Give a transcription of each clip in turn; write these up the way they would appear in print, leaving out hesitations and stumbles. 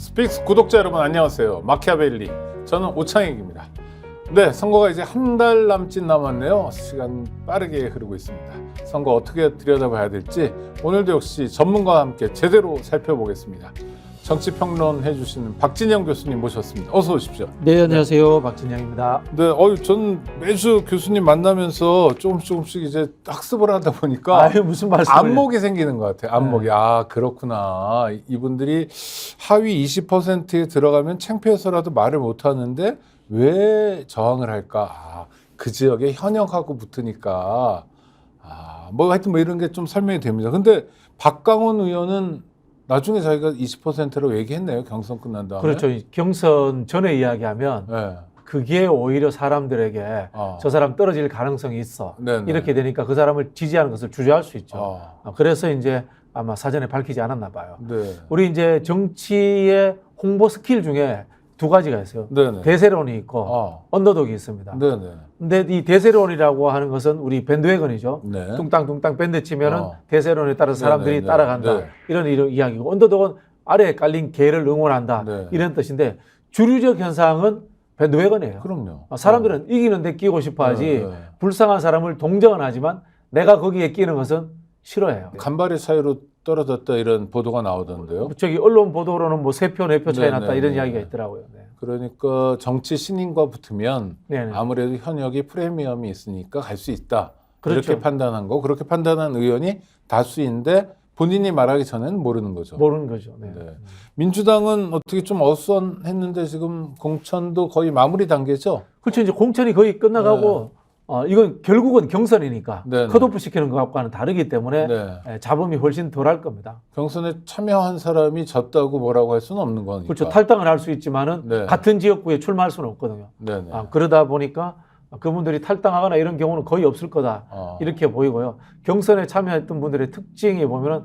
스픽스 구독자 여러분 안녕하세요. 마키아벨리 저는 오창익입니다. 네, 선거가 이제 한 달 남짓 남았네요. 시간 빠르게 흐르고 있습니다. 선거 어떻게 들여다봐야 될지 오늘도 역시 전문가와 함께 제대로 살펴보겠습니다. 정치평론 해주시는 박진영 교수님 모셨습니다. 어서 오십시오. 네, 안녕하세요. 박진영입니다. 네, 저는 매주 교수님 만나면서 조금씩 이제 학습을 하다 보니까 무슨 말씀을 안목이 생기는 것 같아요. 안목이. 네. 아, 그렇구나. 이분들이 하위 20%에 들어가면 창피해서라도 말을 못 하는데 왜 저항을 할까? 아, 그 지역에 현역하고 붙으니까. 아, 뭐 하여튼 뭐 이런 게 좀 설명이 됩니다. 근데 박강원 의원은 나중에 자기가 20%라고 얘기했네요. 경선 끝난 다음에. 그렇죠. 경선 전에 이야기하면 네. 그게 오히려 사람들에게 저 사람 떨어질 가능성이 있어. 네네. 이렇게 되니까 그 사람을 지지하는 것을 주저할 수 있죠. 아. 그래서 이제 아마 사전에 밝히지 않았나 봐요. 네. 우리 이제 정치의 홍보 스킬 중에 두 가지가 있어요. 네네. 대세론이 있고 언더독이 있습니다. 네네. 근데 이 대세론이라고 하는 것은 우리 밴드웨건이죠. 네. 뚱땅뚱땅 밴드 치면은 대세론에 따라서 사람들이 네네. 따라간다. 네. 이런 이야기고 언더독은 아래에 깔린 개를 응원한다. 네. 이런 뜻인데 주류적 현상은 밴드웨건이에요. 그럼요. 사람들은 이기는데 끼고 싶어 하지 네, 네. 불쌍한 사람을 동정은 하지만 내가 거기에 끼는 것은 싫어해요. 간발의 차이로 떨어졌다 이런 보도가 나오던데요. 저기 언론 보도로는 뭐 3표, 4표 차이 네, 났다 네, 이런 네. 이야기가 있더라고요. 네. 그러니까 정치 신인과 붙으면 네, 네. 아무래도 현역이 프리미엄이 있으니까 갈 수 있다. 그렇죠. 이렇게 판단한 거. 그렇게 판단한 의원이 다수인데 본인이 말하기 전에는 모르는 거죠. 모르는 거죠. 네. 네. 민주당은 어떻게 좀 어수선했는데 지금 공천도 거의 마무리 단계죠. 그렇죠. 이제 공천이 거의 끝나가고 이건 결국은 경선이니까 네, 네. 컷오프 시키는 것과는 다르기 때문에 네. 잡음이 훨씬 덜할 겁니다. 경선에 참여한 사람이 졌다고 뭐라고 할 수는 없는 거니까. 그렇죠. 탈당을 할 수 있지만은 네. 같은 지역구에 출마할 수는 없거든요. 네네. 그러다 보니까 그분들이 탈당하거나 이런 경우는 거의 없을 거다. 이렇게 보이고요. 경선에 참여했던 분들의 특징이 보면은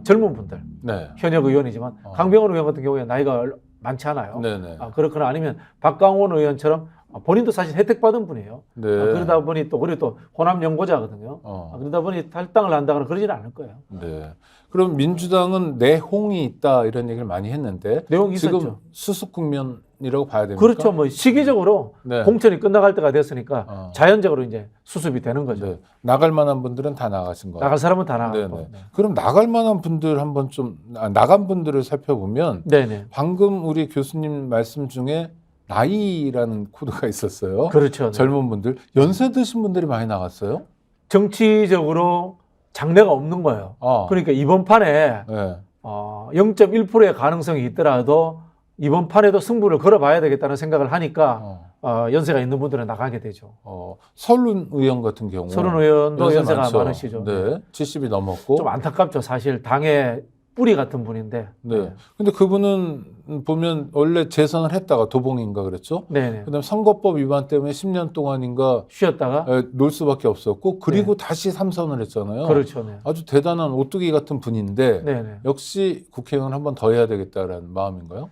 젊은 분들, 네. 현역 의원이지만 강병원 의원 같은 경우에 나이가 많지 않아요. 네네. 그렇거나 아니면 박강원 의원처럼 본인도 사실 혜택받은 분이에요. 네. 그러다 보니 그리고 또 호남 연고자거든요. 그러다 보니 탈당을 한다거나 그러지는 않을 거예요. 네. 그럼 민주당은 내홍이 있다 이런 얘기를 많이 했는데 내용이 지금 있었죠. 수습 국면이라고 봐야 됩니까? 그렇죠. 뭐 시기적으로 네. 공천이 끝나갈 때가 됐으니까 자연적으로 이제 수습이 되는 거죠. 네. 나갈 만한 분들은 다 나가신 거예요. 나갈 사람은 다 나갔고. 네네. 그럼 나갈 만한 분들 한번 좀 나간 분들을 살펴보면 네네. 방금 우리 교수님 말씀 중에 나이라는 코드가 있었어요. 그렇죠. 네. 젊은 분들, 연세 드신 분들이 많이 나갔어요. 정치적으로 장래가 없는 거예요. 그러니까 이번 판에 네. 0.1%의 가능성이 있더라도 이번 판에도 승부를 걸어봐야 되겠다는 생각을 하니까 연세가 있는 분들은 나가게 되죠. 서른 의원 같은 경우 서른 의원도 연세가 많죠. 많으시죠. 네, 70이 넘었고 좀 안타깝죠. 사실 당의 뿌리 같은 분인데. 네. 근데 그분은 보면 원래 재선을 했다가 도봉인가 그랬죠. 네네. 그다음 선거법 위반 때문에 10년 동안인가 쉬었다가. 놀 수밖에 없었고 그리고 다시 삼선을 했잖아요. 그렇죠. 네. 아주 대단한 오뚜기 같은 분인데 네네. 역시 국회의원 한 번 더 해야 되겠다라는 마음인가요?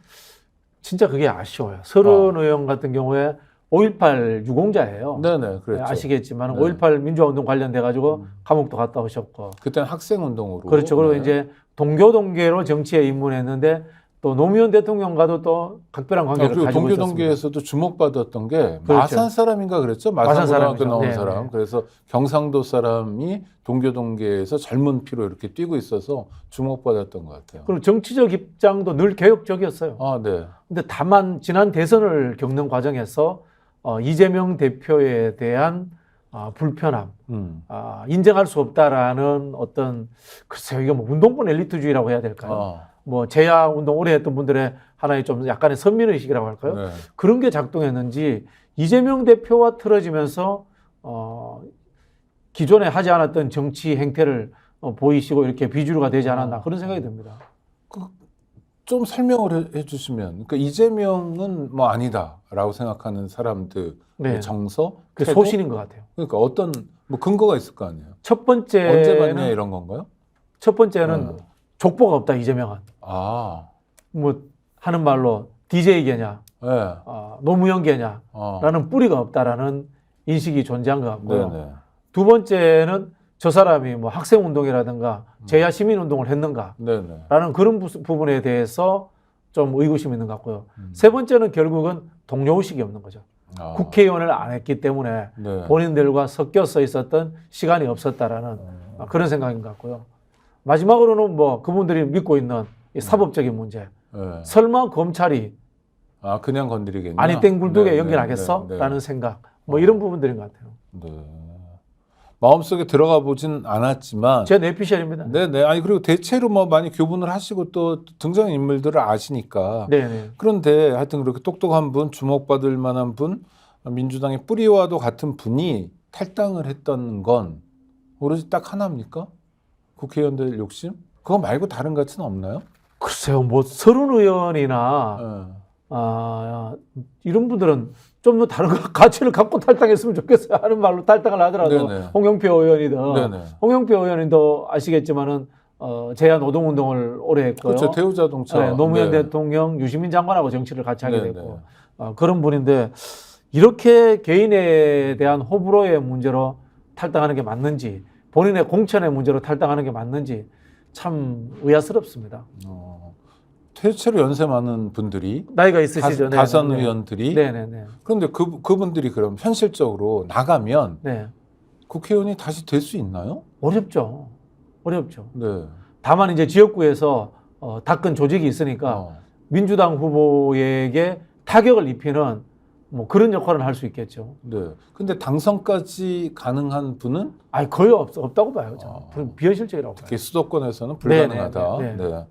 진짜 그게 아쉬워요. 서른 의원 같은 경우에 5.18 유공자예요. 네네, 그랬죠. 아시겠지만 네. 5.18 민주화운동 관련돼 가지고 감옥도 갔다 오셨고. 그때는 학생운동으로. 그렇죠. 그리고 네. 이제 동교동계로 정치에 입문했는데 또 노무현 대통령과도 또 각별한 관계를 그리고 가지고 있었습니다. 동교동계에서도 주목받았던 게 그렇죠. 마산 사람인가 그랬죠? 마산 고등학교 사람이죠. 나온 네, 사람. 네. 그래서 경상도 사람이 동교동계에서 젊은 피로 이렇게 뛰고 있어서 주목받았던 것 같아요. 그리고 정치적 입장도 늘 개혁적이었어요. 네. 근데 다만 지난 대선을 겪는 과정에서 이재명 대표에 대한 불편함, 인정할 수 없다라는 어떤 글쎄요, 이거 뭐 운동권 엘리트주의라고 해야 될까요? 뭐 재야 운동 오래 했던 분들의 하나의 좀 약간의 선민의식이라고 할까요? 네. 그런 게 작동했는지 이재명 대표와 틀어지면서 기존에 하지 않았던 정치 행태를 보이시고 이렇게 비주류가 되지 않았나 그런 생각이 듭니다. 좀 설명을 해주시면, 그러니까 이재명은 뭐 아니다라고 생각하는 사람들의 네. 정서, 그 태도? 소신인 것 같아요. 그러니까 어떤 뭐 근거가 있을 거 아니에요. 첫 언제 봤냐 번째는 이런 건가요? 족보가 없다 이재명은. 뭐 하는 말로 DJ계냐, 네. 노무현계냐라는 뿌리가 없다라는 인식이 존재한 것 같고요. 네네. 두 번째는 저 사람이 뭐 학생운동이라든가 재야 시민운동을 했는가라는 네네. 그런 부분에 대해서 좀 의구심이 있는 것 같고요. 세 번째는 결국은 동료의식이 없는 거죠. 국회의원을 안 했기 때문에 네. 본인들과 섞여서 있었던 시간이 없었다라는 그런 생각인 것 같고요. 마지막으로는 뭐 그분들이 믿고 있는 이 사법적인 문제. 네. 설마 검찰이 그냥 건드리겠냐? 아니 땡굴뚝에 네, 연결하겠어? 네, 네. 라는 생각. 뭐 이런 부분들인 것 같아요. 네. 마음속에 들어가 보진 않았지만 제 뇌피셜입니다. 네네. 아니 그리고 대체로 뭐 많이 교분을 하시고 또 등장 인물들을 아시니까. 네네. 그런데 하여튼 그렇게 똑똑한 분, 주목받을 만한 분, 민주당의 뿌리와도 같은 분이 탈당을 했던 건 오로지 딱 하나입니까? 국회의원들 욕심? 그거 말고 다른 가치는 없나요? 글쎄요, 뭐 서른 의원이나 이런 분들은 좀 더 다른 가치를 갖고 탈당했으면 좋겠어요 하는 말로 탈당을 하더라도 네네. 홍영표 의원이든 네네. 홍영표 의원님도 아시겠지만은 제야 노동운동을 오래 했고요. 그렇죠. 대우자동차. 네, 노무현 네. 대통령, 유시민 장관하고 정치를 같이 하게 네네. 됐고 그런 분인데 이렇게 개인에 대한 호불호의 문제로 탈당하는 게 맞는지 본인의 공천의 문제로 탈당하는 게 맞는지 참 의아스럽습니다. 대체로 연세 많은 분들이 나이가 있으시죠. 다선 의원들이 네네네. 그런데 그분들이 그럼 현실적으로 나가면 네. 국회의원이 다시 될 수 있나요? 어렵죠. 어렵죠. 네. 다만 이제 지역구에서 닦은 조직이 있으니까 민주당 후보에게 타격을 입히는 뭐 그런 역할은 할 수 있겠죠. 네. 근데 당선까지 가능한 분은 아니 거의 없다고 봐요. 저는 비현실적이라고 봐요. 특히 수도권에서는 불가능하다. 네네네. 네.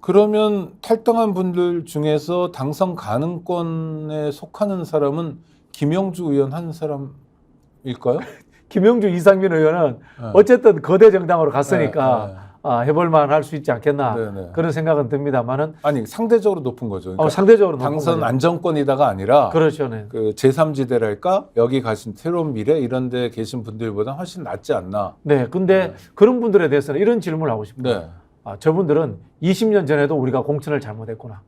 그러면 탈당한 분들 중에서 당선 가능권에 속하는 사람은 김영주 의원 한 사람일까요? 김영주, 이상민 의원은 네. 어쨌든 거대 정당으로 갔으니까 네, 해볼만 할 수 있지 않겠나 네네. 그런 생각은 듭니다만은 아니 상대적으로 높은 거죠. 그러니까 상대적으로 높은 당선 거죠. 안정권이다가 아니라 그렇죠. 네. 그 제3지대랄까 여기 가신 새로운 미래 이런 데 계신 분들보다 훨씬 낫지 않나. 네. 근데 그런 분들에 대해서는 이런 질문을 하고 싶어요. 네. 저분들은 20년 전에도 우리가 공천을 잘못했구나.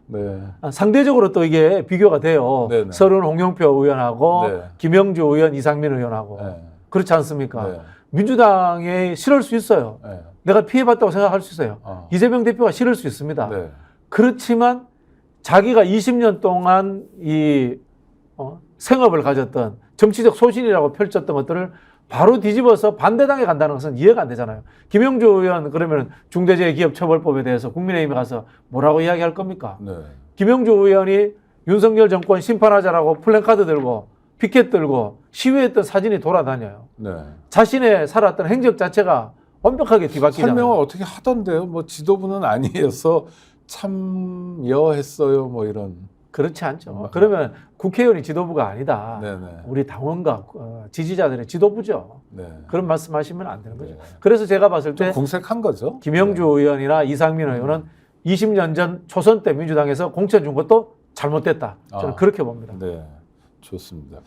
네. 상대적으로 또 이게 비교가 돼요. 네네. 서른 홍영표 의원하고 네. 김영주 의원, 이상민 의원하고. 네. 그렇지 않습니까? 네. 민주당에 실을 수 있어요. 네. 내가 피해봤다고 생각할 수 있어요. 이재명 대표가 실을 수 있습니다. 네. 그렇지만 자기가 20년 동안 이 생업을 가졌던 정치적 소신이라고 펼쳤던 것들을 바로 뒤집어서 반대당에 간다는 것은 이해가 안 되잖아요. 김영주 의원 그러면 중대재해기업처벌법에 대해서 국민의힘에 가서 뭐라고 이야기할 겁니까? 네. 김영주 의원이 윤석열 정권 심판하자라고 플랜카드 들고 피켓 들고 시위했던 사진이 돌아다녀요. 네. 자신의 살았던 행적 자체가 완벽하게 뒤바뀌잖아요. 설명을 어떻게 하던데요. 뭐 지도부는 아니어서 참여했어요. 뭐 이런. 그렇지 않죠. 그러면 국회의원이 지도부가 아니다. 네네. 우리 당원과 지지자들의 지도부죠. 네. 그런 말씀하시면 안 되는 거죠. 네. 그래서 제가 봤을 때 좀 궁색한 거죠. 김영주 의원이나 이상민 의원은 20년 전 초선 때 민주당에서 공천 준 것도 잘못됐다. 저는 그렇게 봅니다. 네. 좋습니다.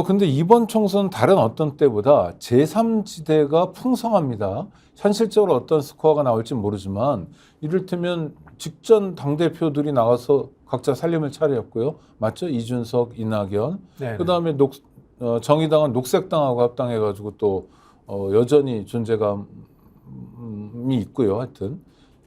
근데 이번 총선 다른 어떤 때보다 제3지대가 풍성합니다. 현실적으로 어떤 스코어가 나올지 모르지만 이를테면 직전 당대표들이 나가서 각자 살림을 차렸고요. 맞죠? 이준석, 이낙연. 네네. 그다음에 정의당은 녹색당하고 합당해가지고 또 여전히 존재감이 있고요. 하여튼.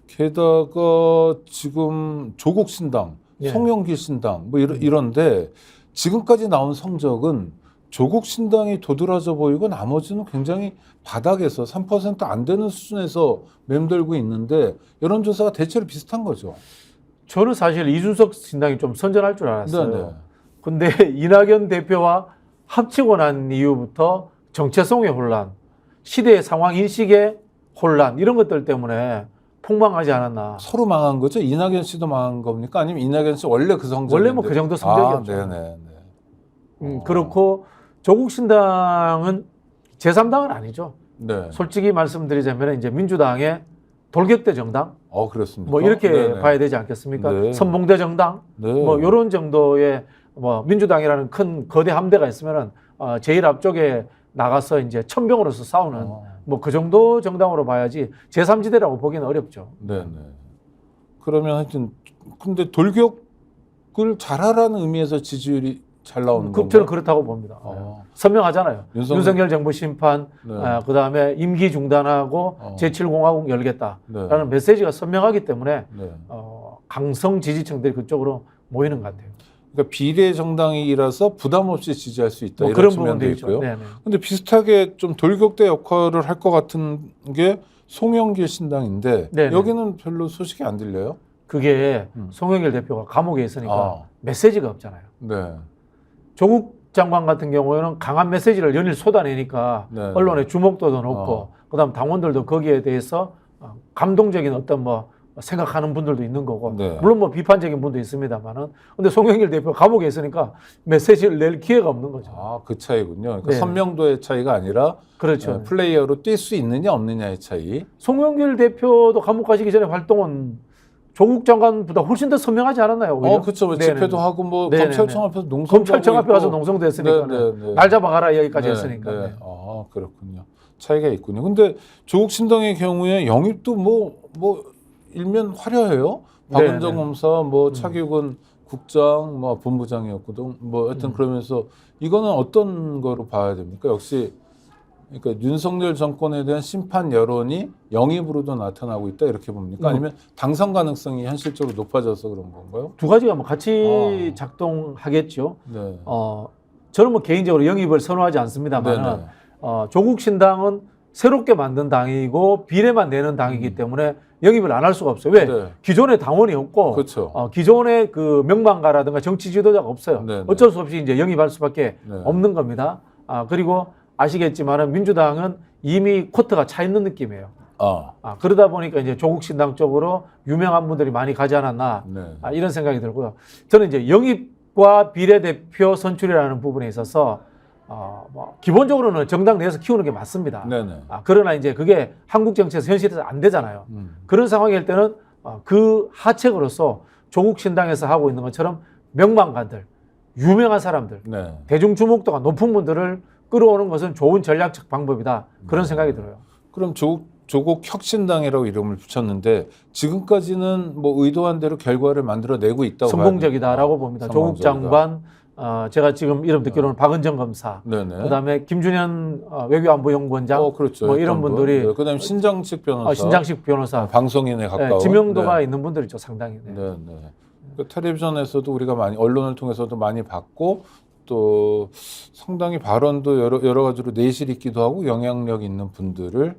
게다가 지금 조국신당, 예. 송영길 신당 뭐 이런데 지금까지 나온 성적은 조국 신당이 도드라져 보이고 나머지는 굉장히 바닥에서 3% 안 되는 수준에서 맴돌고 있는데 여론조사가 대체로 비슷한 거죠. 저는 사실 이준석 신당이 좀 선전할 줄 알았어요. 네네. 근데 이낙연 대표와 합치고 난 이후부터 정체성의 혼란, 시대의 상황 인식의 혼란 이런 것들 때문에 폭망하지 않았나. 서로 망한 거죠? 이낙연 씨도 망한 겁니까? 아니면 이낙연 씨 원래 그 성적인데? 원래 뭐 그 정도 성적이었죠. 네네. 그렇고 조국 신당은 제3당은 아니죠. 네. 솔직히 말씀드리자면 이제 민주당의 돌격대 정당, 그렇습니까? 뭐 이렇게 네네. 봐야 되지 않겠습니까? 네. 선봉대 정당, 네. 뭐 이런 정도의 뭐 민주당이라는 큰 거대 함대가 있으면은 제일 앞쪽에 나가서 이제 천병으로서 싸우는 뭐 그 정도 정당으로 봐야지 제3지대라고 보기는 어렵죠. 네네. 그러면 하여튼 근데 돌격을 잘하라는 의미에서 잘 나오는 건가요? 저는 그렇다고 봅니다. 선명하잖아요. 윤석열 정부 심판, 네. 그다음에 임기 중단하고 제7공화국 열겠다라는 네. 메시지가 선명하기 때문에 네. 강성 지지층들이 그쪽으로 모이는 것 같아요. 그러니까 비례 정당이라서 부담 없이 지지할 수 있다. 뭐 이런 그런 측면도 부분도 있죠. 있고요. 네네. 근데 비슷하게 좀 돌격대 역할을 할 것 같은 게 송영길 신당인데 네네. 여기는 별로 소식이 안 들려요. 그게 송영길 대표가 감옥에 있으니까 아. 메시지가 없잖아요. 네. 조국 장관 같은 경우에는 강한 메시지를 연일 쏟아내니까 네. 언론의 주목도도 높고 그다음 당원들도 거기에 대해서 감동적인 어떤 뭐 생각하는 분들도 있는 거고 네. 물론 뭐 비판적인 분도 있습니다만은 근데 송영길 대표 감옥에 있으니까 메시지를 낼 기회가 없는 거죠. 아, 그 차이군요. 그러니까 네. 선명도의 차이가 아니라 그렇죠. 플레이어로 뛸 수 있느냐 없느냐의 차이. 송영길 대표도 감옥 가시기 전에 활동은 조국 장관보다 훨씬 더 선명하지 않았나요? 오히려? 그렇죠. 네네네. 집회도 하고 뭐 네네네. 검찰청 앞에서 농성도 검찰청 하고 앞에 가서 있고. 농성도 했으니까 네네네. 날 잡아가라 여기까지 네, 했으니까. 네. 네. 아, 그렇군요. 차이가 있군요. 근데 조국 신당의 경우에 영입도 뭐 일면 화려해요. 박은정 네네. 검사, 뭐 차기근 국장, 뭐 본부장이었거든. 뭐 하여튼 그러면서 이거는 어떤 거로 봐야 됩니까? 역시 그러니까 윤석열 정권에 대한 심판 여론이 영입으로도 나타나고 있다 이렇게 봅니까? 아니면 당선 가능성이 현실적으로 높아져서 그런 건가요? 두 가지가 뭐 같이 작동하겠죠. 네. 저는 뭐 개인적으로 영입을 선호하지 않습니다만 네네. 조국 신당은 새롭게 만든 당이고 비례만 내는 당이기 때문에 영입을 안 할 수가 없어요. 왜? 네. 기존에 당원이 없고 그렇죠. 기존에 그 명망가라든가 정치 지도자가 없어요. 네네. 어쩔 수 없이 이제 영입할 수밖에 네. 없는 겁니다. 그리고 아시겠지만은 민주당은 이미 쿼터가 차 있는 느낌이에요. 그러다 보니까 이제 조국 신당 쪽으로 유명한 분들이 많이 가지 않았나 네. 이런 생각이 들고요. 저는 이제 영입과 비례대표 선출이라는 부분에 있어서 뭐 기본적으로는 정당 내에서 키우는 게 맞습니다. 네네. 그러나 이제 그게 한국 정치에서 현실에서 안 되잖아요. 그런 상황일 때는 그 하책으로서 조국 신당에서 하고 있는 것처럼 명망가들, 유명한 사람들, 네. 대중 주목도가 높은 분들을 끌어오는 것은 좋은 전략적 방법이다. 그런 생각이 들어요. 그럼 조국 혁신당이라고 이름을 붙였는데 지금까지는 뭐 의도한 대로 결과를 만들어내고 있다고 성공적이다라고 봅니다. 조국 장관, 제가 지금 이름 듣기로는 박은정 검사, 네네. 그다음에 김준현 외교안보연구원장, 그렇죠. 뭐 이런 분들이, 네. 그다음에 신장식 변호사, 신장식 변호사, 방송인에 가까운 지명도가 있는 분들이죠, 상당히. 네. 네, 네. 그 텔레비전에서도 우리가 많이 언론을 통해서도 많이 봤고 또 상당히 발언도 여러 가지로 내실 있기도 하고 영향력 있는 분들을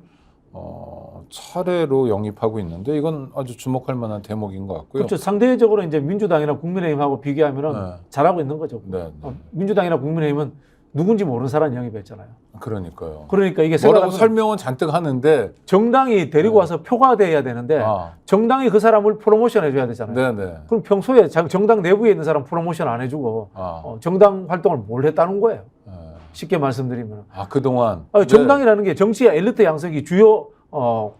차례로 영입하고 있는데 이건 아주 주목할 만한 대목인 것 같고요. 그렇죠. 상대적으로 이제 민주당이나 국민의힘하고 비교하면은 네. 잘하고 있는 거죠. 네, 네. 민주당이나 국민의힘은 누군지 모르는 사람 영입했잖아요. 그러니까요. 그러니까 이게 뭐라고 생각하면 설명은 잔뜩 하는데 정당이 데리고 와서 표가 돼야 되는데 정당이 그 사람을 프로모션 해줘야 되잖아요. 네네. 그럼 평소에 정당 내부에 있는 사람 프로모션 안 해주고 정당 활동을 뭘 했다는 거예요. 쉽게 말씀드리면. 그동안. 정당이라는 게 정치의 엘리트 양석이 주요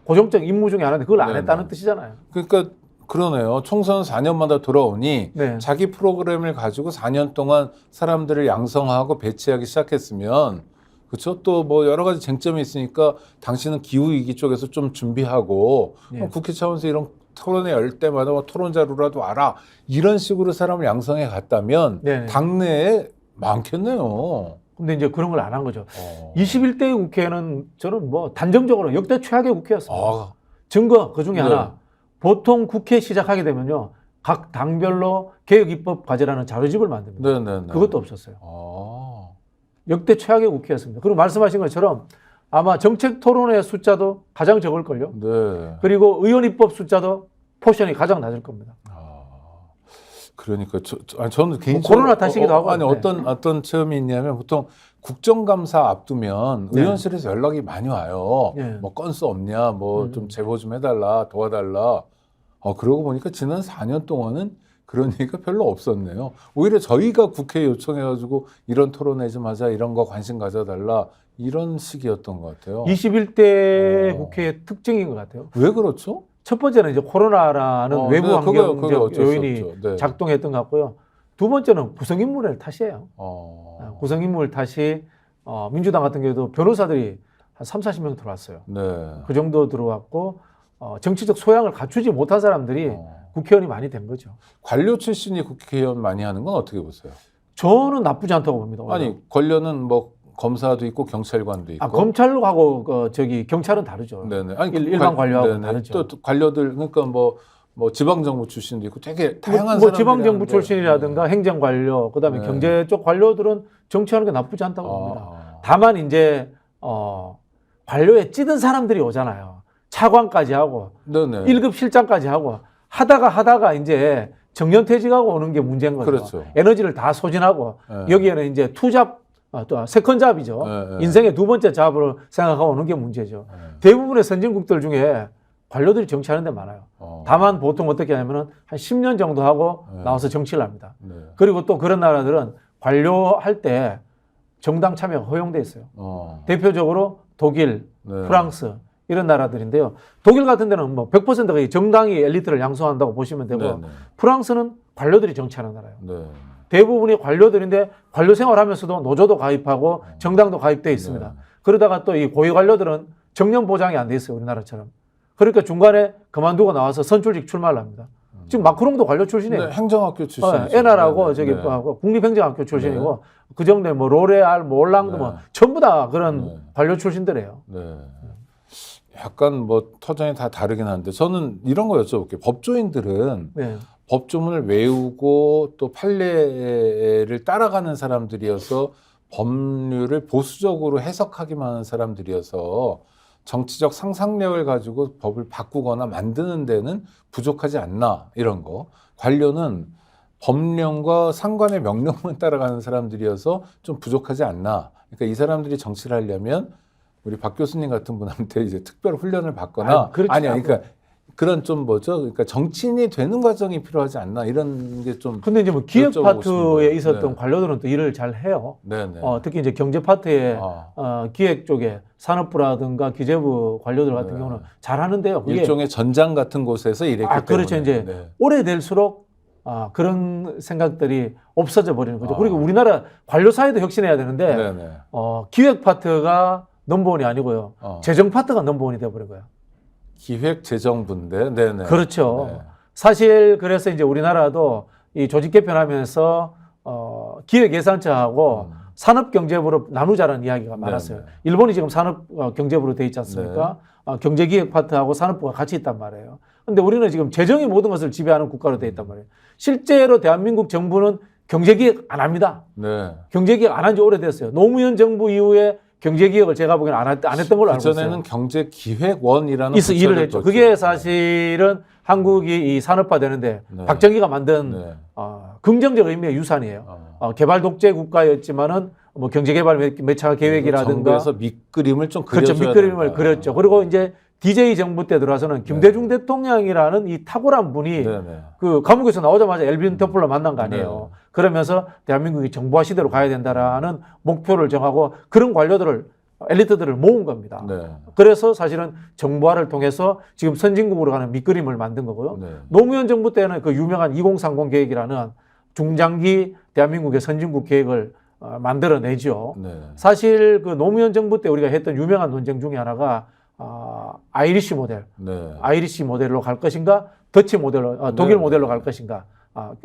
고정적 임무 중에 하나인데 그걸 안 했다는 뜻이잖아요. 그러니까 그러네요. 총선 4년마다 돌아오니 네. 자기 프로그램을 가지고 4년 동안 사람들을 양성하고 배치하기 시작했으면 그렇죠. 또 뭐 여러 가지 쟁점이 있으니까 당신은 기후위기 쪽에서 좀 준비하고 네. 국회 차원에서 이런 토론회 열 때마다 뭐 토론 자료라도 알아. 이런 식으로 사람을 양성해 갔다면 네. 당내에 많겠네요. 근데 이제 그런 걸 안 한 거죠. 21대 국회는 저는 뭐 단정적으로 역대 최악의 국회였습니다. 증거 그 중에 하나. 보통 국회 시작하게 되면요. 각 당별로 개혁 입법 과제라는 자료집을 만듭니다. 네네네. 그것도 없었어요. 역대 최악의 국회였습니다. 그리고 말씀하신 것처럼 아마 정책 토론회 숫자도 가장 적을걸요. 네. 그리고 의원 입법 숫자도 포션이 가장 낮을 겁니다. 그러니까 저는 개인적으로 코로나 탓이기도 하고. 아니 어떤 체험이 있냐면 보통 국정감사 앞두면 의원실에서 연락이 많이 와요. 뭐 건수 없냐, 뭐 좀 제보 좀 해달라, 도와달라. 그러고 보니까 지난 4년 동안은 그런 얘기가 별로 없었네요. 오히려 저희가 국회에 요청해가지고 이런 토론회 좀 하자, 이런 거 관심 가져달라 이런 식이었던 것 같아요. 21대 국회의 특징인 것 같아요. 왜 그렇죠? 첫 번째는 이제 코로나라는 외부 환경적 요인이 작동했던 것 같고요. 두 번째는 구성인물의 탓이에요. 구성인물 탓이 민주당 같은 경우도 변호사들이 한 30-40명 들어왔어요. 네. 그 정도 들어왔고 정치적 소양을 갖추지 못한 사람들이 국회의원이 많이 된 거죠. 관료 출신이 국회의원 많이 하는 건 어떻게 보세요? 저는 나쁘지 않다고 봅니다. 오히려. 아니 권력은 뭐 검사도 있고 경찰관도 있고. 검찰하고 경찰은 다르죠. 네네. 아니 일반 관료하고 네네. 다르죠. 또 관료들 그러니까 뭐 지방정부 출신도 있고 되게 다양한 뭐 사람들이 지방정부 하는데. 출신이라든가 행정관료, 그다음에 네. 경제 쪽 관료들은 정치하는 게 나쁘지 않다고 봅니다. 아. 다만 이제 관료에 찌든 사람들이 오잖아요. 차관까지 하고 네네. 1급 실장까지 하고 하다가 이제 정년퇴직하고 오는 게 문제인 거죠. 그렇죠. 에너지를 다 소진하고 네. 여기에는 이제 투잡, 또 세컨잡이죠. 네, 네. 인생의 두 번째 잡으로 생각하고 오는 게 문제죠. 네. 대부분의 선진국들 중에 관료들이 정치하는 데 많아요. 어. 다만 보통 어떻게 하냐면은 한 10년 정도 하고 네. 나와서 정치를 합니다. 네. 그리고 또 그런 나라들은 관료할 때 정당 참여가 허용돼 있어요. 대표적으로 독일, 네. 프랑스 이런 나라들인데요. 독일 같은 데는 뭐 100%가 정당이 엘리트를 양성한다고 보시면 되고 네, 네. 프랑스는 관료들이 정치하는 나라예요. 네. 대부분이 관료들인데 관료 생활하면서도 노조도 가입하고 정당도 가입돼 있습니다. 네. 그러다가 또 이 고위 관료들은 정년 보장이 안 돼 있어요. 우리나라처럼. 그러니까 중간에 그만두고 나와서 선출직 출마를 합니다. 지금 마크롱도 관료 출신이에요. 네, 행정학교 출신이죠. 에나라고 네, 네. 국립행정학교 출신이고 그 정도에 뭐 로레알, 뭐 올랑드 네. 뭐 전부 다 그런 네. 관료 출신들이에요. 네. 약간 뭐 터전이 다 다르긴 한데 저는 이런 거 여쭤볼게요. 법조인들은 네. 법조문을 외우고 또 판례를 따라가는 사람들이어서 법률을 보수적으로 해석하기만 하는 사람들이어서 정치적 상상력을 가지고 법을 바꾸거나 만드는 데는 부족하지 않나 이런 거. 관료는 법령과 상관의 명령만 따라가는 사람들이어서 좀 부족하지 않나. 그러니까 이 사람들이 정치를 하려면 우리 박 교수님 같은 분한테 이제 특별 훈련을 받거나 아니야. 그러니까 그런 좀 그러니까 정치인이 되는 과정이 필요하지 않나 이런 게 좀. 근데 이제 뭐 기획 여쭤보고 파트에 싶은 있었던 거예요. 관료들은 또 일을 잘 해요. 네네. 특히 이제 경제 파트에 아. 기획 쪽에 산업부라든가 기재부 관료들 같은 네. 경우는 잘 하는데요. 그게 일종의 전장 같은 곳에서 일했기 때문에. 그렇죠. 이제 네. 오래될수록 그런 생각들이 없어져 버리는 거죠. 아. 그리고 우리나라 관료 사회도 혁신해야 되는데 네네. 기획 파트가 넘버원이 아니고요. 재정 파트가 넘버원이 돼버린 거예요. 기획재정부인데, 네네. 그렇죠. 네. 사실 그래서 이제 우리나라도 이 조직 개편하면서 기획예산처하고 산업경제부로 나누자라는 이야기가 많았어요. 네네. 일본이 지금 산업경제부로 돼 있지 않습니까? 경제기획 파트하고 산업부가 같이 있단 말이에요. 근데 우리는 지금 재정이 모든 것을 지배하는 국가로 돼 있단 말이에요. 실제로 대한민국 정부는 경제기획 안 합니다. 네. 경제기획 안 한 지 오래됐어요. 노무현 정부 이후에 경제기획을 제가 보기에는 안 했던 걸로 알고 있어요. 그전에는 경제기획원이라는 일을 했죠. 그게 사실은 한국이 이 산업화되는데 네. 박정희가 만든 네. 긍정적 의미의 유산이에요. 개발 독재 국가였지만은 뭐 경제개발 몇 차 계획이라든가 정부에서 밑그림을 좀 그렇죠. 그려줘야 밑그림을 된다. 그렸죠. 그리고 이제 DJ 정부 때 들어와서는 김대중 대통령이라는 이 탁월한 분이 네네. 그 감옥에서 나오자마자 엘빈 터플러 만난 거 아니에요. 네. 그러면서 대한민국이 정보화 시대로 가야 된다라는 목표를 정하고 그런 관료들을 엘리트들을 모은 겁니다. 네. 그래서 사실은 정보화를 통해서 지금 선진국으로 가는 밑그림을 만든 거고요. 네. 노무현 정부 때는 그 유명한 2030 계획이라는 중장기 대한민국의 선진국 계획을 만들어내죠. 네. 사실 그 노무현 정부 때 우리가 했던 유명한 논쟁 중에 하나가 아이리시 모델, 네. 아이리시 모델로 갈 것인가, 더치 모델로, 독일 네. 모델로 갈 것인가.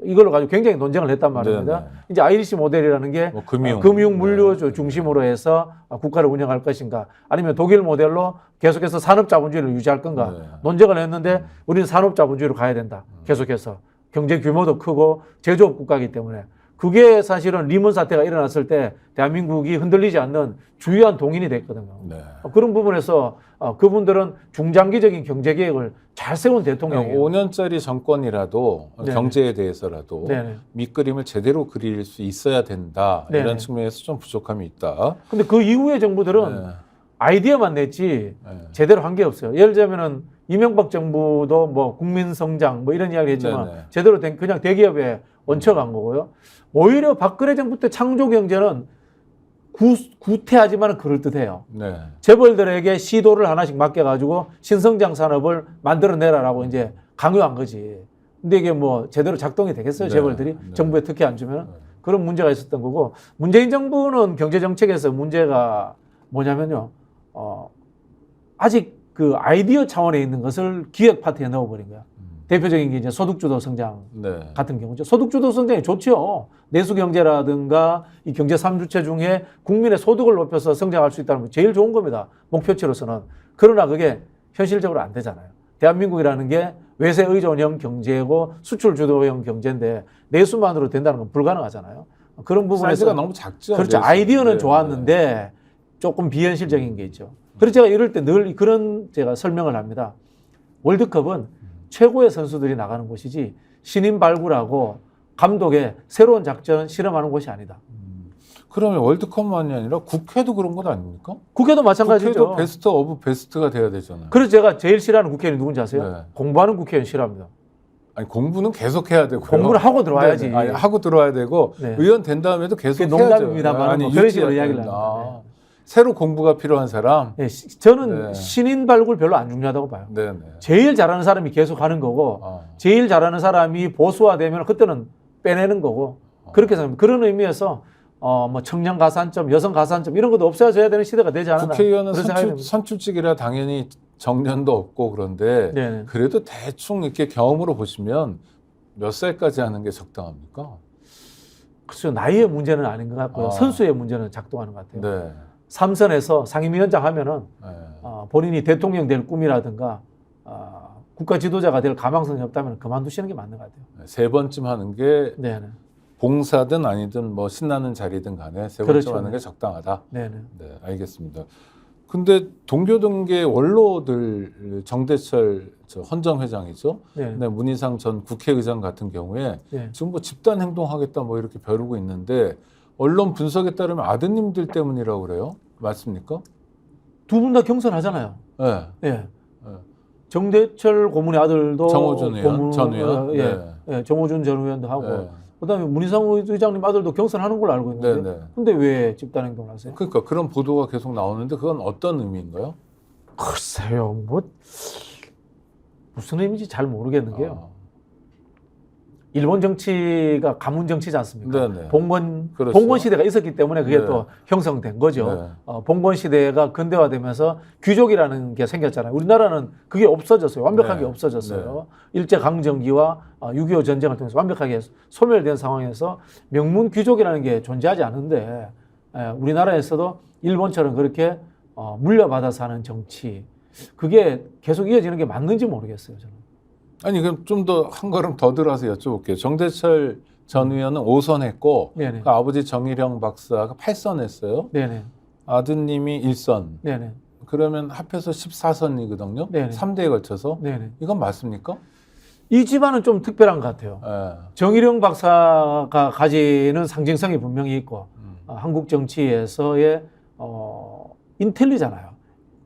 이걸로 가지고 굉장히 논쟁을 했단 말입니다. 네. 이제 아이리시 모델이라는 게 뭐 금융. 금융 물류 중심으로 해서 국가를 운영할 것인가, 아니면 독일 모델로 계속해서 산업자본주의를 유지할 건가 네. 논쟁을 했는데 우리는 산업자본주의로 가야 된다. 계속해서 경제 규모도 크고 제조업 국가이기 때문에 그게 사실은 리먼 사태가 일어났을 때 대한민국이 흔들리지 않는 주요한 동인이 됐거든요. 네. 그런 부분에서 그분들은 중장기적인 경제 계획을 잘 세운 대통령이에요. 5년짜리 정권이라도 네네. 경제에 대해서라도 네네. 밑그림을 제대로 그릴 수 있어야 된다. 네네. 이런 측면에서 좀 부족함이 있다. 근데 그 이후의 정부들은 네. 아이디어만 냈지 네. 제대로 한 게 없어요. 예를 들자면은 이명박 정부도 뭐 국민성장 뭐 이런 이야기 했지만 네네. 제대로 된 그냥 대기업에 얹혀간 거고요. 오히려 박근혜 정부 때 창조 경제는 구태하지만 그럴듯해요. 네. 재벌들에게 시도를 하나씩 맡겨가지고 신성장 산업을 만들어내라라고 이제 강요한 거지. 근데 이게 뭐 제대로 작동이 되겠어요? 네. 재벌들이 네. 정부에 특혜 안 주면 그런 문제가 있었던 거고, 문재인 정부는 경제 정책에서 문제가 뭐냐면요, 아직 그 아이디어 차원에 있는 것을 기획 파트에 넣어버린 거야. 대표적인 게 이제 소득주도 성장 네. 같은 경우죠. 소득주도 성장이 좋죠. 내수 경제라든가 이 경제 3주체 중에 국민의 소득을 높여서 성장할 수 있다는 게 제일 좋은 겁니다. 목표치로서는. 그러나 그게 현실적으로 안 되잖아요. 대한민국이라는 게 외세 의존형 경제고 수출 주도형 경제인데 내수만으로 된다는 건 불가능하잖아요. 그런 부분에서 사이즈가 너무 작죠. 그렇죠. 내수. 아이디어는 네, 좋았는데 조금 비현실적인 게 있죠. 그래서 제가 이럴 때 늘 그런 제가 설명을 합니다. 월드컵은 최고의 선수들이 나가는 곳이지 신인 발굴하고 감독의 새로운 작전 실험하는 곳이 아니다. 그러면 월드컵만이 아니라 국회도 그런 것 아닙니까? 국회도 마찬가지죠. 국회도 베스트 오브 베스트가 돼야 되잖아요. 그래서 제가 제일 싫어하는 국회의원이 누군지 아세요? 네. 공부하는 국회의원 싫어합니다. 아니 공부는 계속 해야 되고요. 공부를 하고 들어와야지. 아니, 하고 들어와야 되고 네. 의원 된 다음에도 계속 그게 해야죠. 농담입니다만 뭐 그런 식으로 이야기를 합니다. 새로 공부가 필요한 사람. 네, 저는 네. 신인 발굴 별로 안 중요하다고 봐요. 네, 네. 제일 잘하는 사람이 계속 하는 거고 제일 잘하는 사람이 보수화되면 그때는 빼내는 거고 그렇게 생각합니다. 그런 의미에서 뭐 청년 가산점, 여성 가산점 이런 것도 없어져야 되는 시대가 되지 않았나. 국회의원은 그런 생각이 듭니다. 선출직이라 당연히 정년도 없고 그런데 네네. 그래도 대충 이렇게 경험으로 보시면 몇 살까지 하는 게 적당합니까? 글쎄요, 나이의 문제는 아닌 것 같고요. 아. 선수의 문제는 작동하는 것 같아요. 네. 삼선에서 상임위원장 하면은 네. 본인이 대통령 될 꿈이라든가 국가 지도자가 될 가망성이 없다면 그만두시는 게 맞는 것 같아요. 세 번쯤 하는 게 네네. 봉사든 아니든 뭐 신나는 자리든 간에 세 번쯤 그렇죠. 하는 게 적당하다. 네네. 네, 알겠습니다. 근데 동교동계 원로들 정대철 헌정 회장이죠. 네. 네, 문희상 전 국회의장 같은 경우에 네. 지금 뭐 집단 행동하겠다 뭐 이렇게 벼르고 있는데 언론 분석에 따르면 아드님들 때문이라고 그래요. 맞습니까? 두 분 다 경선하잖아요. 네. 예. 네. 정대철 고문의 아들도 정호준 의원, 전 의원. 예. 네. 예. 정호준 전 의원도 하고 네. 그다음에 문희상 의장님 아들도 경선하는 걸로 알고 있는데 네, 네. 근데 왜 집단 행동을 하세요? 그러니까 그런 보도가 계속 나오는데 그건 어떤 의미인가요? 글쎄요, 뭐 무슨 의미인지 잘 모르겠는 게요. 일본 정치가 가문 정치지 않습니까? 네네. 봉건 그렇죠. 봉건 시대가 있었기 때문에 그게 네. 또 형성된 거죠. 네. 봉건 시대가 근대화되면서 귀족이라는 게 생겼잖아요. 우리나라는 그게 없어졌어요. 완벽하게 네. 없어졌어요. 일제 강점기와 6.25 전쟁을 통해서 완벽하게 소멸된 상황에서 명문 귀족이라는 게 존재하지 않는데 우리나라에서도 일본처럼 그렇게 물려받아서 하는 정치 그게 계속 이어지는 게 맞는지 모르겠어요. 저는. 아니 그럼 좀 더 한 걸음 더 들어서 여쭤볼게요. 정대철 전 의원은 5선 했고 네네. 그 아버지 정일영 박사가 8선 했어요. 네네. 아드님이 1선. 네네. 그러면 합해서 14선이거든요. 네네. 3대에 걸쳐서. 네네. 이건 맞습니까? 이 집안은 좀 특별한 것 같아요. 예. 정일영 박사가 가지는 상징성이 분명히 있고 한국 정치에서의 인텔리잖아요.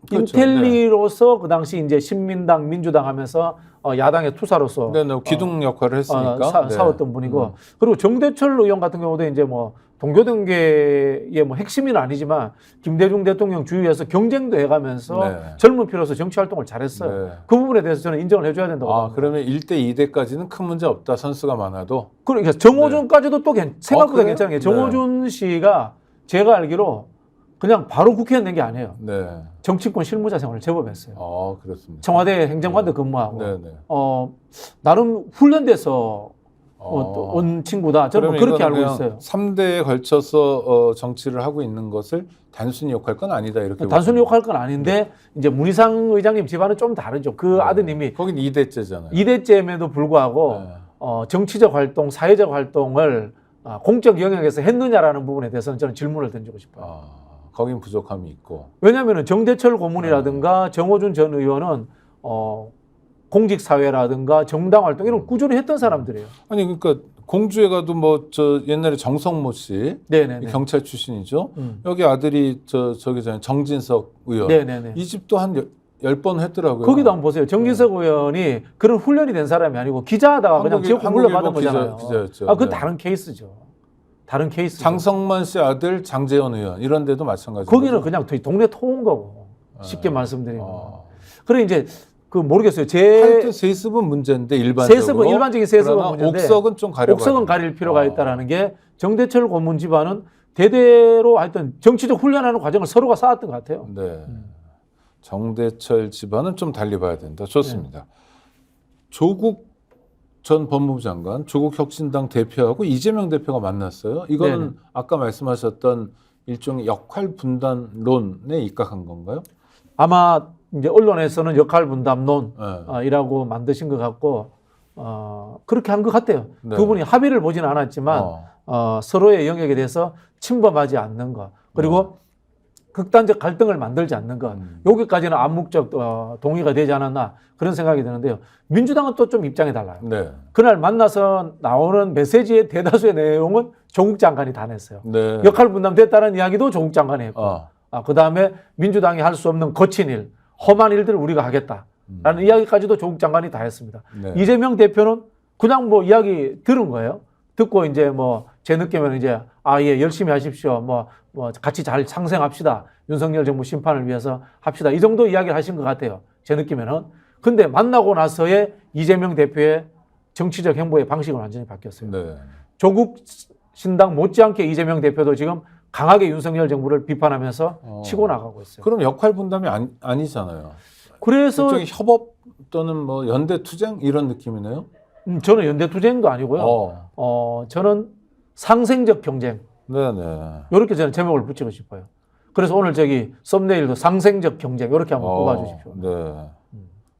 그렇죠. 인텔리로서 그 당시 이제 신민당, 민주당 하면서 야당의 투사로서 네, 기둥 역할을 했으니까 네. 싸웠던 분이고 그리고 정대철 의원 같은 경우도 이제 뭐 동교동계의 뭐 핵심은 아니지만 김대중 대통령 주위에서 경쟁도 해가면서 네. 젊은 피로서 정치 활동을 잘했어요. 네. 그 부분에 대해서 저는 인정을 해줘야 된다고 봅니다. 그러면 1대, 2대까지는 큰 문제 없다. 선수가 많아도. 그러니까 정호준까지도 또 생각보다 그래요? 괜찮은 게 네. 정호준 씨가 제가 알기로 그냥 바로 국회의원 된 게 아니에요. 네. 정치권 실무자 생활을 제법 했어요. 그렇습니다. 청와대 행정관도 근무하고 네, 네. 나름 훈련돼서 또 온 친구다. 저는 뭐 그렇게 알고 있어요. 3대에 걸쳐서 정치를 하고 있는 것을 단순히 욕할 건 아니다. 이렇게 단순히 보시면. 욕할 건 아닌데 이제 문희상 의장님 집안은 좀 다르죠. 그 아드님이 거긴 2대째잖아요. 2대째임에도 불구하고 네. 정치적 활동, 사회적 활동을 공적 영역에서 했느냐라는 부분에 대해서는 저는 질문을 던지고 싶어요. 거긴 부족함이 있고. 왜냐하면 정대철 고문이라든가 정호준 전 의원은 공직사회라든가 정당 활동 이런 거 꾸준히 했던 사람들이에요. 아니 그러니까 공주에 가도 뭐 저 옛날에 정성모 씨 네네네. 경찰 출신이죠. 여기 아들이 저기잖아요. 정진석 의원. 네네네. 이 집도 한 10번 했더라고요. 거기도 한번 보세요. 정진석 의원이 그런 훈련이 된 사람이 아니고 기자하다가 그냥 지역구 물려받은 거잖아요. 기자였죠. 그건 네. 다른 케이스죠. 다른 케이스. 장성만 씨 아들 장재현 의원 이런 데도 마찬가지죠. 거기는 그냥 동네 토온 거고 쉽게 말씀드리면. 그래 이제 그 모르겠어요. 하여튼 세습은 문제인데 일반적으로. 일반적인 세습은 그러나 문제인데 옥석은 좀 가려. 옥석은 가릴 필요가 있다라는 게 정대철 고문 집안은 대대로 하여튼 정치적 훈련하는 과정을 서로가 쌓았던 것 같아요. 네. 정대철 집안은 좀 달리 봐야 된다. 좋습니다. 조국 전 법무부 장관, 조국 혁신당 대표하고 이재명 대표가 만났어요. 이거는 네네. 아까 말씀하셨던 일종의 역할 분담론에 입각한 건가요? 아마 이제 언론에서는 역할 분담론이라고 네. 만드신 것 같고 그렇게 한 것 같아요. 네. 두 분이 합의를 보지는 않았지만 서로의 영역에 대해서 침범하지 않는 것 그리고 극단적 갈등을 만들지 않는 것 여기까지는 암묵적 동의가 되지 않았나 그런 생각이 드는데요. 민주당은 또 좀 입장이 달라요. 네. 그날 만나서 나오는 메시지의 대다수의 내용은 조국 장관이 다 냈어요. 네. 역할 분담됐다는 이야기도 조국 장관이 했고 그다음에 민주당이 할 수 없는 거친 일, 험한 일들을 우리가 하겠다라는 이야기까지도 조국 장관이 다 했습니다. 네. 이재명 대표는 그냥 뭐 이야기 들은 거예요. 듣고 이제 뭐 제 느낌에는 이제 예, 열심히 하십시오. 뭐 같이 잘 상생합시다. 윤석열 정부 심판을 위해서 합시다. 이 정도 이야기를 하신 것 같아요. 제 느낌에는. 근데 만나고 나서의 이재명 대표의 정치적 행보의 방식은 완전히 바뀌었어요. 네. 조국 신당 못지않게 이재명 대표도 지금 강하게 윤석열 정부를 비판하면서 치고 나가고 있어요. 그럼 역할 분담이 아니잖아요. 그래서 일종의 협업 또는 뭐 연대 투쟁 이런 느낌이네요. 저는 연대투쟁도 아니고요. 저는 상생적 경쟁. 네네. 이렇게 저는 제목을 붙이고 싶어요. 그래서 오늘 저기 썸네일도 상생적 경쟁 이렇게 한번 뽑아주십시오. 네.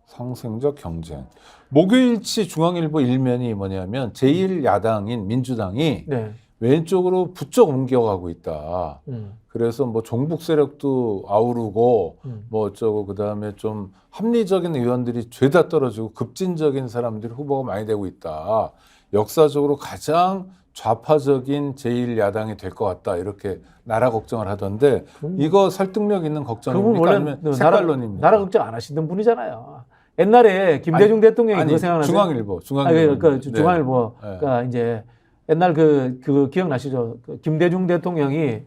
상생적 경쟁. 목요일치 중앙일보 일면이 뭐냐면 제1야당인 민주당이 네. 왼쪽으로 부쩍 옮겨가고 있다. 그래서 뭐 종북 세력도 아우르고 뭐 어쩌고 그다음에 좀 합리적인 의원들이 죄다 떨어지고 급진적인 사람들이 후보가 많이 되고 있다. 역사적으로 가장 좌파적인 제1야당이 될 것 같다. 이렇게 나라 걱정을 하던데 이거 설득력 있는 그분 걱정입니까? 원래 아니면 색깔론입니까? 나라 걱정 안 하시던 분이잖아요. 옛날에 김대중 대통령이 그거 생각나세요? 중앙일보. 중앙일보가 이제 옛날 그 기억나시죠? 김대중 대통령이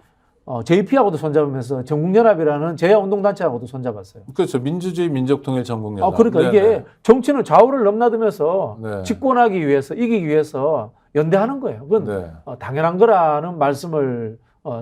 JP하고도 손잡으면서 전국연합이라는 제야운동단체하고도 손잡았어요. 그렇죠. 민주주의 민족통일전국연합. 그러니까 네네. 이게 정치는 좌우를 넘나들면서 네. 집권하기 위해서 이기기 위해서 연대하는 거예요. 그건 네. 당연한 거라는 말씀을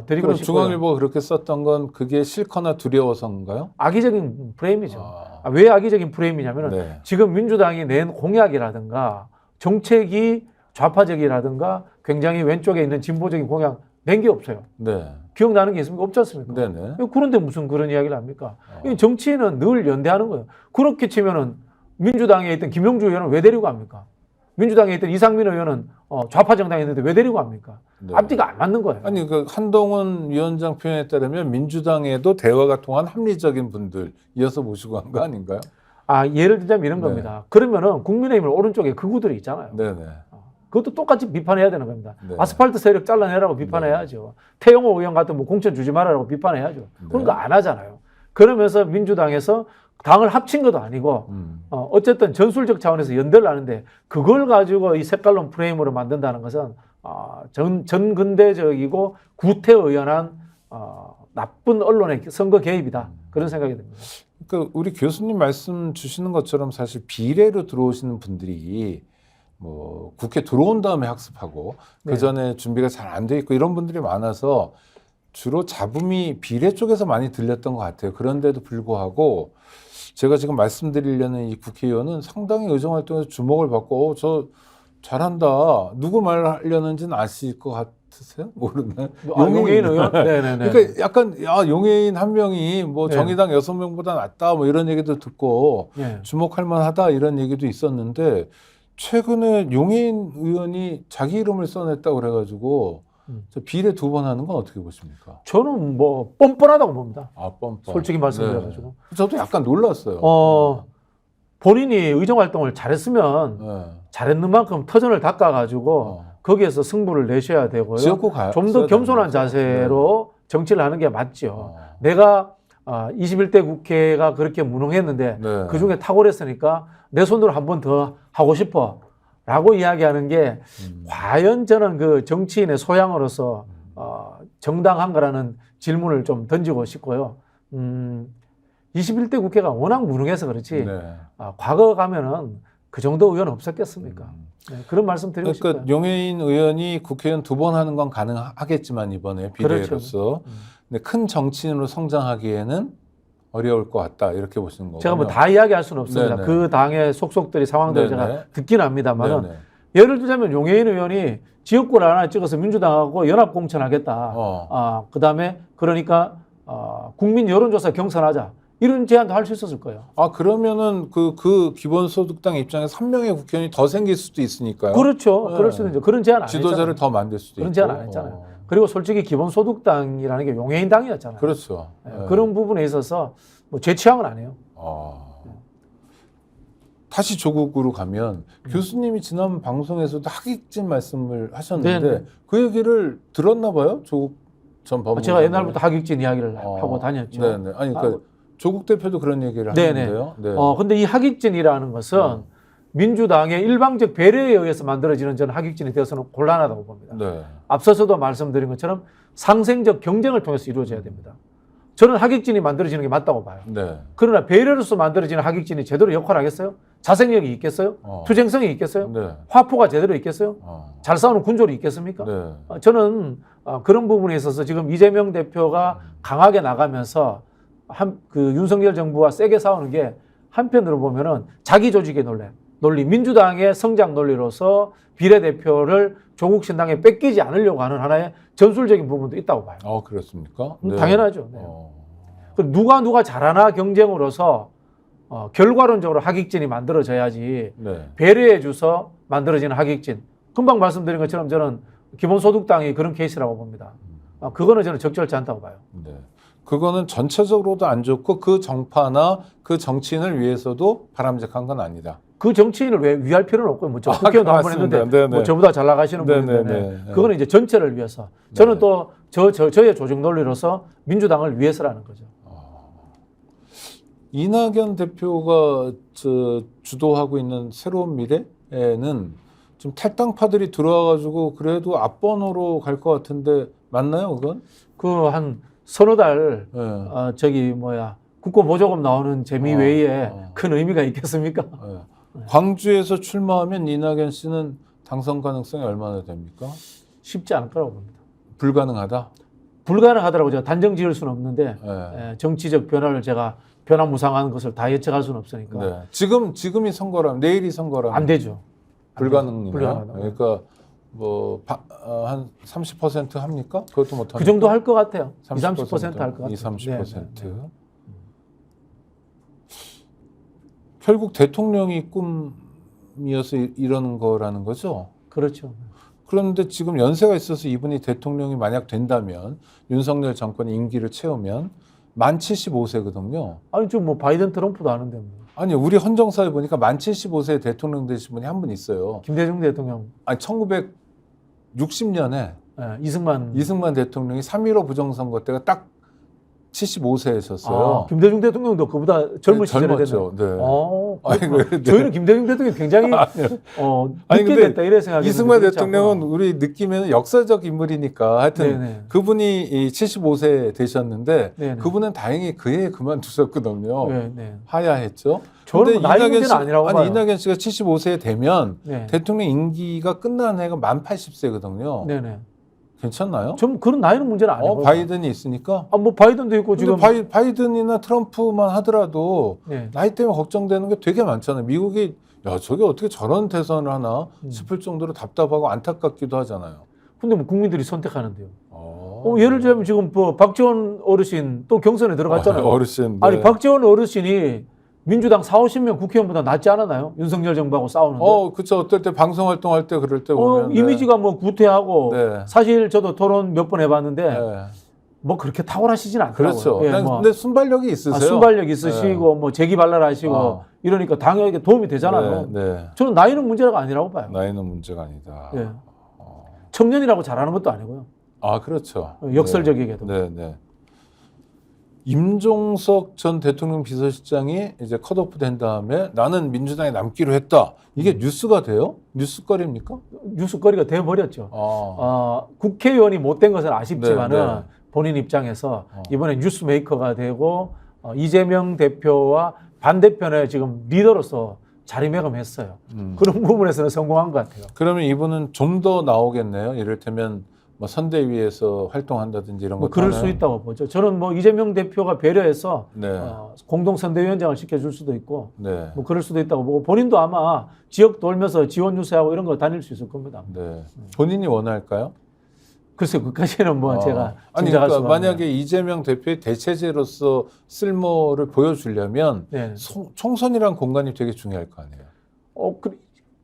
드리고 그럼 싶고요. 중앙일보가 그렇게 썼던 건 그게 싫거나 두려워서인가요? 악의적인 프레임이죠. 왜 악의적인 프레임이냐면 네. 지금 민주당이 낸 공약이라든가 정책이 좌파적이라든가 굉장히 왼쪽에 있는 진보적인 공약 낸 게 없어요. 네. 기억나는 게 있습니까? 없지 않습니까? 네네. 그런데 무슨 그런 이야기를 합니까? 이 정치인은 늘 연대하는 거예요. 그렇게 치면은 민주당에 있던 김용주 의원은 왜 데리고 갑니까? 민주당에 있던 이상민 의원은 좌파 정당에 있는데 왜 데리고 갑니까? 네. 앞뒤가 안 맞는 거예요. 아니 그 한동훈 위원장 표현에 따르면 민주당에도 대화가 통한 합리적인 분들 이어서 모시고 간 거 아닌가요? 예를 들자면 이런 네. 겁니다. 그러면은 국민의힘 오른쪽에 극우들이 있잖아요. 네네. 그것도 똑같이 비판해야 되는 겁니다. 네. 아스팔트 세력 잘라내라고 비판해야죠. 태영호 의원 같은 뭐 공천 주지 말아라고 비판해야죠. 그러니까 안 하잖아요. 그러면서 민주당에서 당을 합친 것도 아니고 어쨌든 전술적 차원에서 연대를 하는데 그걸 가지고 이 색깔론 프레임으로 만든다는 것은 전근대적이고 구태의연한 나쁜 언론의 선거 개입이다. 그런 생각이 듭니다. 그러니까 우리 교수님 말씀 주시는 것처럼 사실 비례로 들어오시는 분들이 뭐 국회 들어온 다음에 학습하고 그 전에 준비가 잘 안 돼 있고 이런 분들이 많아서 주로 잡음이 비례 쪽에서 많이 들렸던 것 같아요. 그런데도 불구하고 제가 지금 말씀드리려는 이 국회의원은 상당히 의정활동에서 주목을 받고 저 잘한다. 누구 말하려는지는 아실 것 같으세요? 모르나요? 용해인 의원? 네네네. 그러니까 약간 용해인 한 명이 뭐 네. 정의당 6명보다 낫다 뭐 이런 얘기도 듣고 네. 주목할 만하다 이런 얘기도 있었는데 최근에 용해인 의원이 자기 이름을 써냈다고 그래가지고 저 비례 2번 하는 건 어떻게 보십니까? 저는 뭐 뻔뻔하다고 봅니다. 뻔뻔. 솔직히 말씀드려가지고. 저도 약간 놀랐어요. 본인이 의정활동을 잘했으면 네. 잘했는 만큼 터전을 닦아가지고 거기에서 승부를 내셔야 되고요. 지역구 가야 좀 더 겸손한 자세로 정치를 하는 게 맞죠. 내가 21대 국회가 그렇게 무능했는데 네. 그중에 탁월했으니까 내 손으로 한 번 더 하고 싶어 라고 이야기하는 게 과연 저는 그 정치인의 소양으로서 정당한가라는 질문을 좀 던지고 싶고요. 21대 국회가 워낙 무능해서 그렇지 네. 과거 가면은 그 정도 의원 없었겠습니까? 네, 그런 말씀 드리고 그러니까 싶어요. 용해인 의원이 국회의원 2번 하는 건 가능하겠지만 이번에 비례로서 그렇죠. 근데 큰 정치인으로 성장하기에는 어려울 것 같다 이렇게 보시는 거군요. 제가 뭐 다 이야기할 수는 없습니다. 네네. 그 당의 속속들이 상황들을 네네. 제가 듣긴 합니다만은 네네. 예를 들자면 용해인 의원이 지역구를 하나 찍어서 민주당하고 연합 공천하겠다. 그다음에 그러니까 국민 여론조사 경선하자. 이런 제안도 할 수 있었을 거예요. 아, 그러면은 그 기본소득당 입장에서 3명의 국회의원이 더 생길 수도 있으니까요. 그렇죠. 네. 그럴 수도 있죠. 그런 제안 안 지도자를 했잖아요. 더 만들 수도 그런 있고. 제안 안 했잖아요. 그리고 솔직히 기본소득당이라는 게 용해인 당이었잖아요. 그렇죠. 네. 그런 부분에 있어서 뭐 제 취향은 아니에요. 다시 조국으로 가면 교수님이 지난 방송에서도 학익진 말씀을 하셨는데 네네. 그 얘기를 들었나 봐요. 조국 전 법무부. 제가 옛날부터 학익진 이야기를 하고 다녔죠. 네네. 아니 그러니까 조국 대표도 그런 얘기를 네네. 하는데요. 네. 근데 이 학익진이라는 것은 민주당의 일방적 배려에 의해서 만들어지는 저는 학익진이 되어서는 곤란하다고 봅니다. 네. 앞서서도 말씀드린 것처럼 상생적 경쟁을 통해서 이루어져야 됩니다. 저는 학익진이 만들어지는 게 맞다고 봐요. 네. 그러나 배려로서 만들어지는 학익진이 제대로 역할을 하겠어요? 자생력이 있겠어요? 투쟁성이 있겠어요? 네. 화포가 제대로 있겠어요? 잘 싸우는 군졸이 있겠습니까? 네. 저는 그런 부분에 있어서 지금 이재명 대표가 강하게 나가면서 그 윤석열 정부와 세게 싸우는 게 한편으로 보면은 자기 조직의 논리, 민주당의 성장 논리로서 비례대표를 조국 신당에 뺏기지 않으려고 하는 하나의 전술적인 부분도 있다고 봐요. 그렇습니까? 네. 당연하죠. 네. 누가 잘하나 경쟁으로서 결과론적으로 학익진이 만들어져야지 네. 배려해 줘서 만들어지는 학익진. 금방 말씀드린 것처럼 저는 기본소득당이 그런 케이스라고 봅니다. 그거는 저는 적절치 않다고 봐요. 네. 그거는 전체적으로도 안 좋고 그 정파나 그 정치인을 위해서도 바람직한 건 아니다. 그 정치인을 왜 위할 필요는 없고요. 뭐 저 국회의원도 한 번 했는데 네네. 뭐 저보다 잘 나가시는 분인데 네네네. 그거는 이제 전체를 위해서. 저는 또 저의 조직 논리로서 민주당을 위해서라는 거죠. 이낙연 대표가 주도하고 있는 새로운 미래에는 좀 탈당파들이 들어와가지고 그래도 앞번호로 갈 것 같은데 맞나요, 그건? 그 한 서너 달 네. 국고 보조금 나오는 재미 외에 큰 의미가 있겠습니까? 네. 광주에서 출마하면 이낙연 씨는 당선 가능성이 얼마나 됩니까? 쉽지 않을 거라고 봅니다. 불가능하다? 불가능하더라고 제가 단정 지을 수는 없는데 네. 정치적 변화를 제가 변화무쌍한 것을 다 예측할 수는 없으니까 네. 지금이 선거라면 내일이 선거라면 안 되죠. 불가능이네요. 불가능하다고. 그러니까 뭐 한 30% 합니까? 그것도 못 합니까? 그 정도 할 것 같아요. 30%, 20-30% 할 것 같아요. 20-30%. 네. 결국 대통령이 꿈이어서 이러는 거라는 거죠. 그렇죠. 그런데 지금 연세가 있어서 이분이 대통령이 만약 된다면 윤석열 정권이 임기를 채우면 만 75세거든요. 아니 좀 뭐 바이든 트럼프도 아는데 뭐. 아니 우리 헌정사에 보니까 만 75세 대통령 되신 분이 한 분 있어요. 김대중 대통령. 아니 1960년에 이승만 대통령이 3.15 부정선거 때가 딱 75세였었어요. 김대중 대통령도 그보다 젊은 시절에 젊었죠. 네. 네. 저희는 김대중 대통령이 굉장히 늦게 됐다 이래 생각했는데 이승만 대통령은 우리 느낌에는 역사적 인물이니까 하여튼 네네. 그분이 75세 되셨는데 네네. 그분은 다행히 그 해에 그만두셨거든요. 네네. 하야했죠. 저는 근데 나이 문제는 아니라고 봐요. 이낙연 씨가 75세에 되면 네. 대통령 임기가 끝난 해가 만 80세거든요. 네네. 괜찮나요? 좀 그런 나이는 문제는 아니고. 바이든이 있으니까. 뭐 바이든도 있고 지금. 바이든이나 트럼프만 하더라도 네. 나이 때문에 걱정되는 게 되게 많잖아요. 미국이 저게 어떻게 저런 대선을 하나 싶을 정도로 답답하고 안타깝기도 하잖아요. 근데 뭐 국민들이 선택하는데요. 예를 들면 지금 뭐 박지원 어르신 또 경선에 들어갔잖아요. 어르신. 네. 아니 박지원 어르신이 민주당 40-50명 국회의원보다 낫지 않았나요? 윤석열 정부하고 싸우는데. 그쵸. 어떨 때 방송 활동할 때 그럴 때 보면. 이미지가 뭐 구태하고 네. 사실 저도 토론 몇 번 해봤는데 네. 뭐 그렇게 탁월하시진 않더라고요. 그렇죠. 근데 순발력이 있으세요. 순발력 있으시고 뭐 재기발랄하시고 이러니까 당연하게 도움이 되잖아요. 네. 저는 나이는 문제가 아니라고 봐요. 나이는 문제가 아니다. 예. 청년이라고 잘하는 것도 아니고요. 그렇죠. 역설적이게도. 네. 임종석 전 대통령 비서실장이 이제 컷오프 된 다음에 나는 민주당에 남기로 했다. 이게 뉴스가 돼요? 뉴스거리입니까? 뉴스거리가 돼버렸죠. 국회의원이 못된 것은 아쉽지만은 네. 본인 입장에서 이번에 뉴스메이커가 되고 이재명 대표와 반대편에 지금 리더로서 자리매김했어요. 그런 부분에서는 성공한 것 같아요. 그러면 이분은 좀 더 나오겠네요. 이를테면 뭐 선대위에서 활동한다든지 이런 뭐 것도 그럴 수 하나요? 있다고 보죠. 저는 뭐 이재명 대표가 배려해서 네. 공동 선대위원장을 시켜줄 수도 있고 네. 뭐 그럴 수도 있다고 보고 본인도 아마 지역 돌면서 지원 유세하고 이런 거 다닐 수 있을 겁니다. 네. 본인이 원할까요? 글쎄 그까지는 뭐 제가 아니 짐작할 그러니까 수가 만약에 이재명 대표의 대체제로서 쓸모를 보여주려면 네. 총선이란 공간이 되게 중요할 거 아니에요.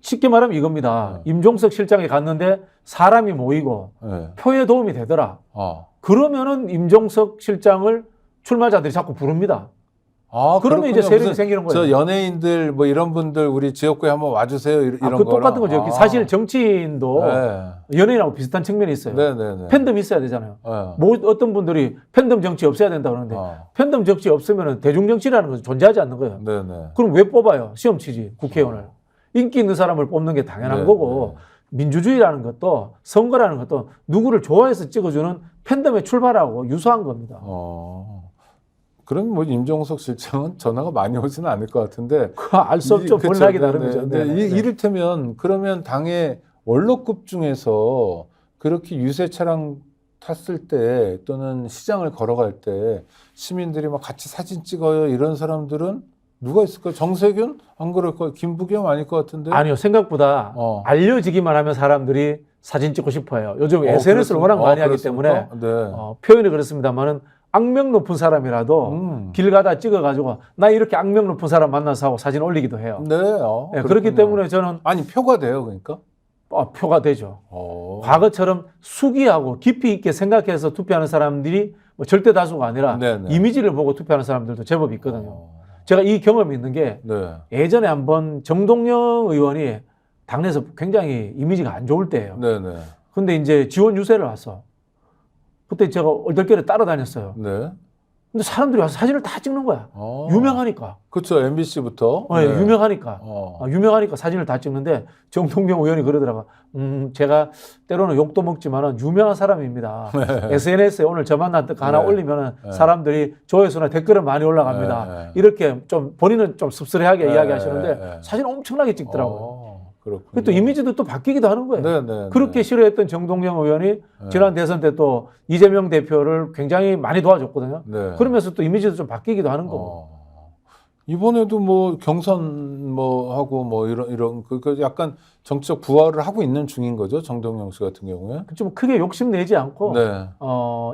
쉽게 말하면 이겁니다. 임종석 실장이 갔는데 사람이 모이고 네. 표에 도움이 되더라. 그러면은 임종석 실장을 출마자들이 자꾸 부릅니다. 그러면 이제 세력이 생기는 거예요. 저 연예인들 뭐 이런 분들 우리 지역구에 한번 와주세요 이런 그 똑같은 거죠. 사실 정치인도 네. 연예인하고 비슷한 측면이 있어요. 네네네. 팬덤이 있어야 되잖아요. 네. 뭐 어떤 분들이 팬덤 정치 없애야 된다 그러는데 팬덤 정치 없으면 대중 정치라는 것은 존재하지 않는 거예요. 네네. 그럼 왜 뽑아요? 시험 치지 국회의원을. 인기 있는 사람을 뽑는 게 당연한 거고 민주주의라는 것도 선거라는 것도 누구를 좋아해서 찍어주는 팬덤에 출발하고 유사한 겁니다. 그럼 뭐 임종석 실장은 전화가 많이 오지는 않을 것 같은데 알 수 없죠. 본락이 다릅니다. 이를테면 그러면 당의 원로급 중에서 그렇게 유세 차량 탔을 때 또는 시장을 걸어갈 때 시민들이 막 같이 사진 찍어요 이런 사람들은 누가 있을까요? 정세균? 안 그럴 거예요. 김부겸 아닐 것 같은데. 아니요. 생각보다 알려지기만 하면 사람들이 사진 찍고 싶어요. 요즘 SNS를 워낙 많이 하기 때문에 네. 표현이 그렇습니다만은 악명 높은 사람이라도 길 가다 찍어가지고 나 이렇게 악명 높은 사람 만나서 하고 사진 올리기도 해요. 네. 네, 그렇기 때문에 저는 아니 표가 돼요, 그러니까? 표가 되죠. 과거처럼 숙의하고 깊이 있게 생각해서 투표하는 사람들이 뭐 절대 다수가 아니라 네네. 이미지를 보고 투표하는 사람들도 제법 있거든요. 제가 이 경험이 있는 게 예전에 한번 정동영 의원이 당내에서 굉장히 이미지가 안 좋을 때예요. 네네. 근데 이제 지원 유세를 왔어. 그때 제가 얼떨결에 따라다녔어요. 네. 근데 사람들이 와서 사진을 다 찍는 거야. 유명하니까. 그렇죠. MBC부터. 네. 유명하니까. 유명하니까 사진을 다 찍는데 정동영 의원이 그러더라고. 제가 때로는 욕도 먹지만은 유명한 사람입니다. SNS에 오늘 저 만났던 거 하나 올리면은 사람들이 조회수나 댓글은 많이 올라갑니다. 이렇게 좀 본인은 좀 씁쓸하게 이야기하시는데 사진 엄청나게 찍더라고요. 그렇군요. 또 이미지도 또 바뀌기도 하는 거예요. 네네. 그렇게 싫어했던 정동영 의원이 지난 대선 때 또 이재명 대표를 굉장히 많이 도와줬거든요. 네. 그러면서 또 이미지도 좀 바뀌기도 하는 거고. 이번에도 뭐 경선 뭐 하고 뭐 이런 그 약간 정치적 부활을 하고 있는 중인 거죠. 정동영 씨 같은 경우에. 좀 크게 욕심 내지 않고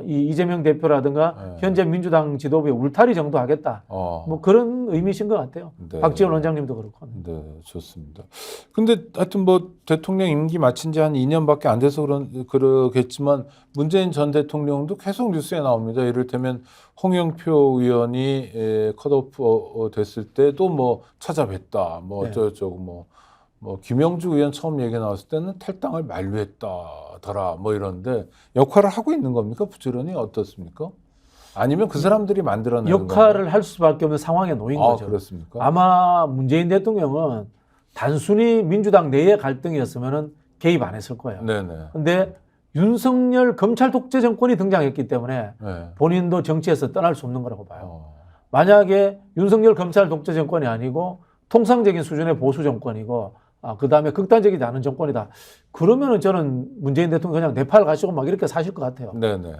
이 이재명 대표라든가 현재 민주당 지도부의 울타리 정도 하겠다. 뭐 그런 의미신 것 같아요. 네. 박지원 원장님도 그렇고. 네, 좋습니다. 근데 하여튼 뭐 대통령 임기 마친 지 한 2년밖에 안 돼서 그러겠지만 문재인 전 대통령도 계속 뉴스에 나옵니다. 이를테면 홍영표 의원이 컷오프 됐을 때도 뭐 찾아뵀다. 뭐 어쩌고저쩌고 뭐 김영주 의원 처음 얘기 나왔을 때는 탈당을 만류했다더라. 뭐 이런데 역할을 하고 있는 겁니까? 부지런히 어떻습니까? 아니면 그 사람들이 만들어내는 역할을 건가요? 할 수밖에 없는 상황에 놓인 거죠. 그렇습니까? 아마 문재인 대통령은 단순히 민주당 내의 갈등이었으면 개입 안 했을 거예요. 네네. 근데 윤석열 검찰 독재 정권이 등장했기 때문에 본인도 정치에서 떠날 수 없는 거라고 봐요. 만약에 윤석열 검찰 독재 정권이 아니고 통상적인 수준의 보수 정권이고 그 다음에 극단적이지 않은 정권이다. 그러면은 저는 문재인 대통령 그냥 네팔 가시고 막 이렇게 사실 것 같아요. 네네.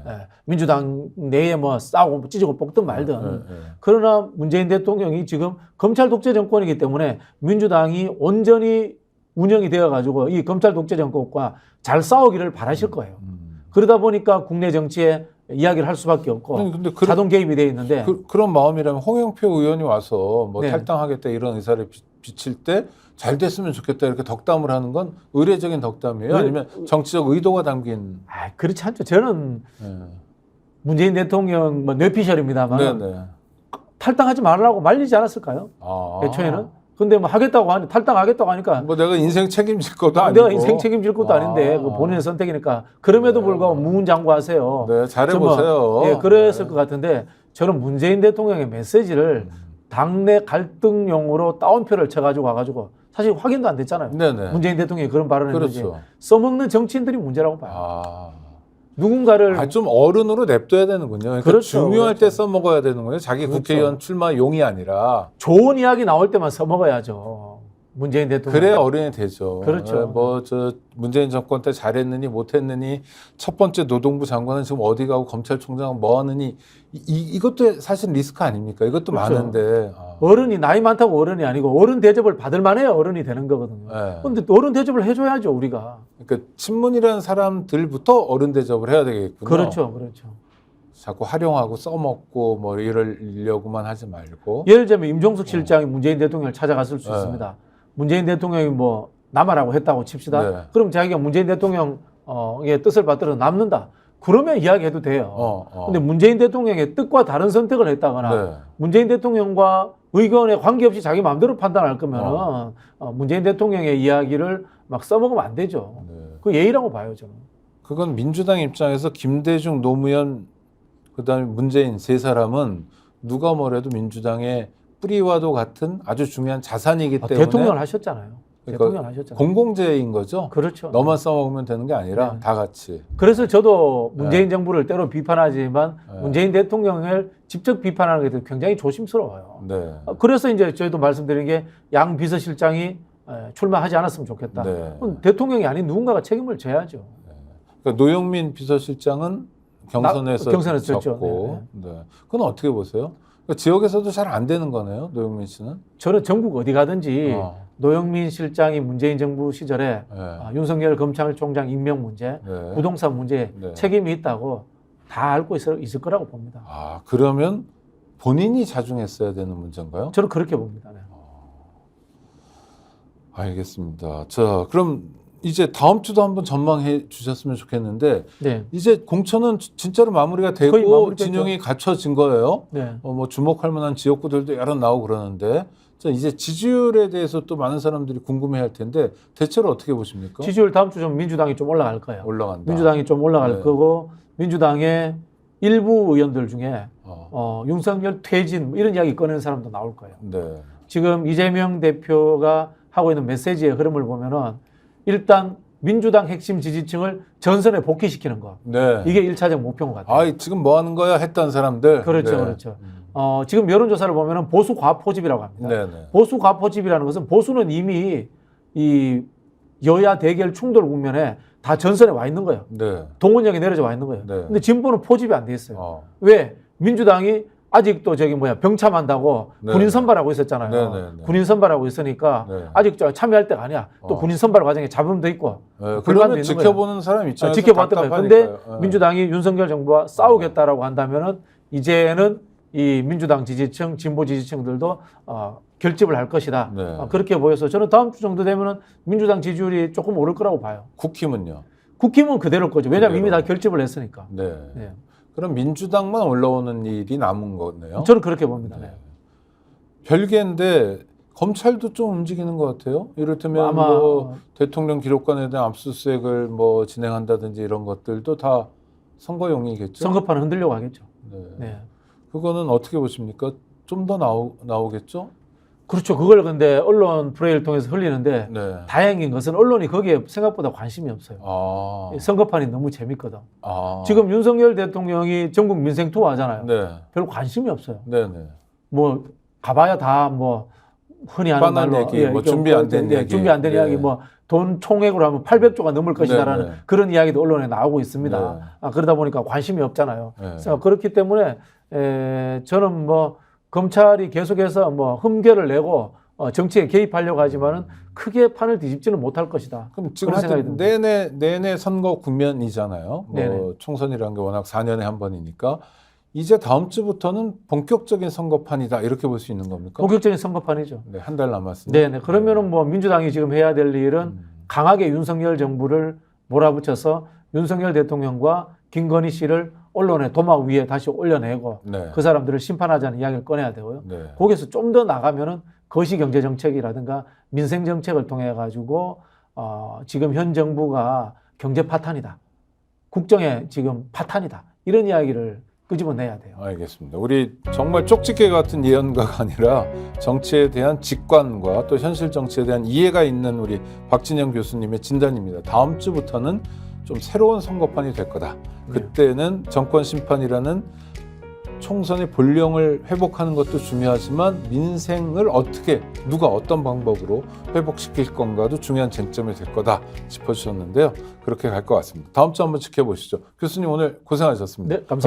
민주당 내에 뭐 싸우고 찢고 뽑든 말든. 그러나 문재인 대통령이 지금 검찰 독재 정권이기 때문에 민주당이 온전히 운영이 되어가지고 이 검찰 독재 정권과 잘 싸우기를 바라실 거예요. 그러다 보니까 국내 정치에 이야기를 할 수밖에 없고 근데 자동 개입이 돼 있는데 그런 마음이라면 홍영표 의원이 와서 뭐 탈당하겠다 이런 의사를 비칠 때 잘 됐으면 좋겠다 이렇게 덕담을 하는 건 의례적인 덕담이에요? 아니면 정치적 의도가 담긴? 그렇지 않죠. 저는 문재인 대통령 뭐 뇌피셜입니다만 탈당하지 말라고 말리지 않았을까요? 애초에는. 근데 뭐 탈당하겠다고 하니까 뭐 내가 인생 책임질 것도 아니고 내가 인생 책임질 것도 아닌데 본인의 선택이니까 그럼에도 불구하고 무문장구하세요. 네, 잘해보세요. 그랬을 것 같은데 저는 문재인 대통령의 메시지를 당내 갈등용으로 따옴표를 쳐가지고 와가지고 사실 확인도 안 됐잖아요. 문재인 대통령이 그런 발언을 했는지 써먹는 정치인들이 문제라고 봐요. 누군가를 좀 어른으로 냅둬야 되는군요. 그러니까 중요할 때 써먹어야 되는 거예요. 자기 국회의원 출마 용이 아니라 좋은 이야기 나올 때만 써먹어야죠. 문재인 대통령. 그래야 어른이 되죠. 그렇죠. 저 문재인 정권 때 잘했느니 못했느니 첫 번째 노동부 장관은 지금 어디 가고 검찰총장은 뭐 하느니 이것도 사실 리스크 아닙니까? 이것도 그렇죠. 많은데. 어른이 나이 많다고 어른이 아니고 어른 대접을 받을 만해야 어른이 되는 거거든요. 네. 그런데 어른 대접을 해줘야죠 우리가. 그러니까 친문이라는 사람들부터 어른 대접을 해야 되겠군요. 그렇죠, 그렇죠. 자꾸 활용하고 써먹고 뭐 이러려고만 하지 말고. 예를 들면 임종석 실장이 문재인 대통령을 찾아갔을 수 네. 있습니다. 문재인 대통령이 뭐 남아라고 했다고 칩시다. 네. 그럼 자기가 문재인 대통령의 뜻을 받들어 남는다. 그러면 이야기해도 돼요. 근데 문재인 대통령의 뜻과 다른 선택을 했다거나 네. 문재인 대통령과 의견에 관계없이 자기 마음대로 판단할 거면 문재인 대통령의 이야기를 막 써먹으면 안 되죠. 네. 그 예의라고 봐요 저는. 그건 민주당 입장에서 김대중, 노무현, 그다음에 문재인 세 사람은 누가 뭐래도 민주당의 뿌리와도 같은 아주 중요한 자산이기 때문에 대통령을 하셨잖아요. 그러니까 대통령 하셨잖아요. 공공재인 거죠. 그렇죠. 너만 써먹으면 되는 게 아니라 네. 다 같이. 그래서 저도 문재인 정부를 때로 비판하지만 네. 문재인 대통령을 직접 비판하는 게 굉장히 조심스러워요. 네. 그래서 이제 저희도 말씀드린 게 양 비서실장이 출마하지 않았으면 좋겠다. 네. 그럼 대통령이 아닌 누군가가 책임을 져야죠. 그러니까 노영민 비서실장은 경선에서 경선에서 졌고, 네. 그건 어떻게 보세요? 그러니까 지역에서도 잘 안 되는 거네요, 노영민 씨는. 저는 전국 어디 가든지 어. 노영민 실장이 문재인 정부 시절에 네. 윤석열 검찰총장 임명 문제, 네. 부동산 문제에 네. 책임이 있다고 다 알고 있을 거라고 봅니다. 아, 그러면 본인이 자중했어야 되는 문제인가요? 저는 그렇게 봅니다. 네. 알겠습니다. 자, 그럼 이제 다음 주도 한번 전망해 주셨으면 좋겠는데, 네. 이제 공천은 진짜로 마무리가 거의 되고 마무리됐죠. 진영이 갖춰진 거예요. 네. 뭐 주목할 만한 지역구들도 여러 나오고 그러는데, 자, 이제 지지율에 대해서 또 많은 사람들이 궁금해할 텐데 대체로 어떻게 보십니까? 지지율 다음 주 좀 민주당이 좀 올라갈 거예요. 올라간다. 민주당이 좀 올라갈 네. 거고 민주당의 일부 의원들 중에 어. 윤석열 퇴진 뭐 이런 이야기 꺼내는 사람도 나올 거예요. 네. 지금 이재명 대표가 하고 있는 메시지의 흐름을 보면은 일단 민주당 핵심 지지층을 전선에 복귀시키는 거. 네. 이게 1차적 목표인 것 같아요. 아, 지금 뭐 하는 거야 했던 사람들. 그렇죠, 네. 그렇죠. 지금 여론조사를 보면은 보수 과포집이라고 합니다. 네, 네. 보수 과포집이라는 것은 보수는 이미 이 여야 대결 충돌 국면에 다 전선에 와 있는 거예요. 네. 동원령이 내려져 와 있는 거예요. 네. 근데 진보는 포집이 안 돼 있어요. 어. 왜? 민주당이 아직도 병참한다고 네. 군인 선발하고 있었잖아요. 네, 네, 네. 군인 선발하고 있으니까 네. 아직 참여할 때가 아니야. 또 군인 선발 과정에 잡음도 있고 네. 불만도 그러면 있는 지켜보는 사람 입장에서 지켜봤던 거예요. 근데 답답하니까요. 네. 민주당이 윤석열 정부와 싸우겠다라고 한다면은 이제는 이 민주당 지지층, 진보 지지층들도 결집을 할 것이다. 네. 그렇게 보여서 저는 다음 주 정도 되면은 민주당 지지율이 조금 오를 거라고 봐요. 국힘은요? 국힘은 그대로일 거죠. 왜냐하면 그대로. 이미 다 결집을 했으니까. 네. 네. 그럼 민주당만 올라오는 일이 남은 거네요. 저는 그렇게 봅니다. 네. 별개인데 검찰도 좀 움직이는 것 같아요. 이를테면 아마 뭐 대통령 기록관에 대한 압수수색을 뭐 진행한다든지 이런 것들도 다 선거용이겠죠. 선거판 흔들려고 하겠죠. 네. 네. 그거는 어떻게 보십니까? 좀 더 나오겠죠? 그렇죠. 그걸 근데 언론 플레이를 통해서 흘리는데 네. 다행인 것은 언론이 거기에 생각보다 관심이 없어요. 아. 선거판이 너무 재밌거든. 아. 지금 윤석열 대통령이 전국 민생 투어 하잖아요. 네. 별 관심이 없어요. 네네. 뭐 가봐야 다 뭐 흔히 하는 뻔한 말로 얘기, 뭐 준비 안 된 얘기. 준비 안 된 네. 이야기, 뭐 돈 총액으로 하면 800조가 넘을 것이다라는 네, 네. 그런 이야기도 언론에 나오고 있습니다. 네. 그러다 보니까 관심이 없잖아요. 네. 그래서 그렇기 때문에 저는 뭐 검찰이 계속해서 뭐 흠결을 내고 정치에 개입하려고 하지만은 크게 판을 뒤집지는 못할 것이다. 그럼 지금 그런 생각이 하여튼 듭니다. 내내 선거 국면이잖아요. 네네. 뭐 총선이라는 게 워낙 4년에 한 번이니까 이제 다음 주부터는 본격적인 선거판이다 이렇게 볼 수 있는 겁니까? 본격적인 선거판이죠. 네, 한 달 남았습니다. 네네. 그러면은 뭐 민주당이 지금 해야 될 일은 강하게 윤석열 정부를 몰아붙여서 윤석열 대통령과 김건희 씨를 언론의 도마 위에 다시 올려내고 네. 그 사람들을 심판하자는 이야기를 꺼내야 되고요. 네. 거기서 좀 더 나가면은 거시경제 정책이라든가 민생 정책을 통해 가지고 지금 현 정부가 경제 파탄이다, 국정의 지금 파탄이다 이런 이야기를 끄집어내야 돼요. 알겠습니다. 우리 정말 쪽집게 같은 예언가가 아니라 정치에 대한 직관과 또 현실 정치에 대한 이해가 있는 우리 박진영 교수님의 진단입니다. 다음 주부터는 좀 새로운 선거판이 될 거다. 그때는 정권 심판이라는 총선의 본령을 회복하는 것도 중요하지만 민생을 어떻게 누가 어떤 방법으로 회복시킬 건가도 중요한 쟁점이 될 거다 짚어주셨는데요. 그렇게 갈 것 같습니다. 다음 주 한번 지켜보시죠. 교수님 오늘 고생하셨습니다. 네, 감사합니다.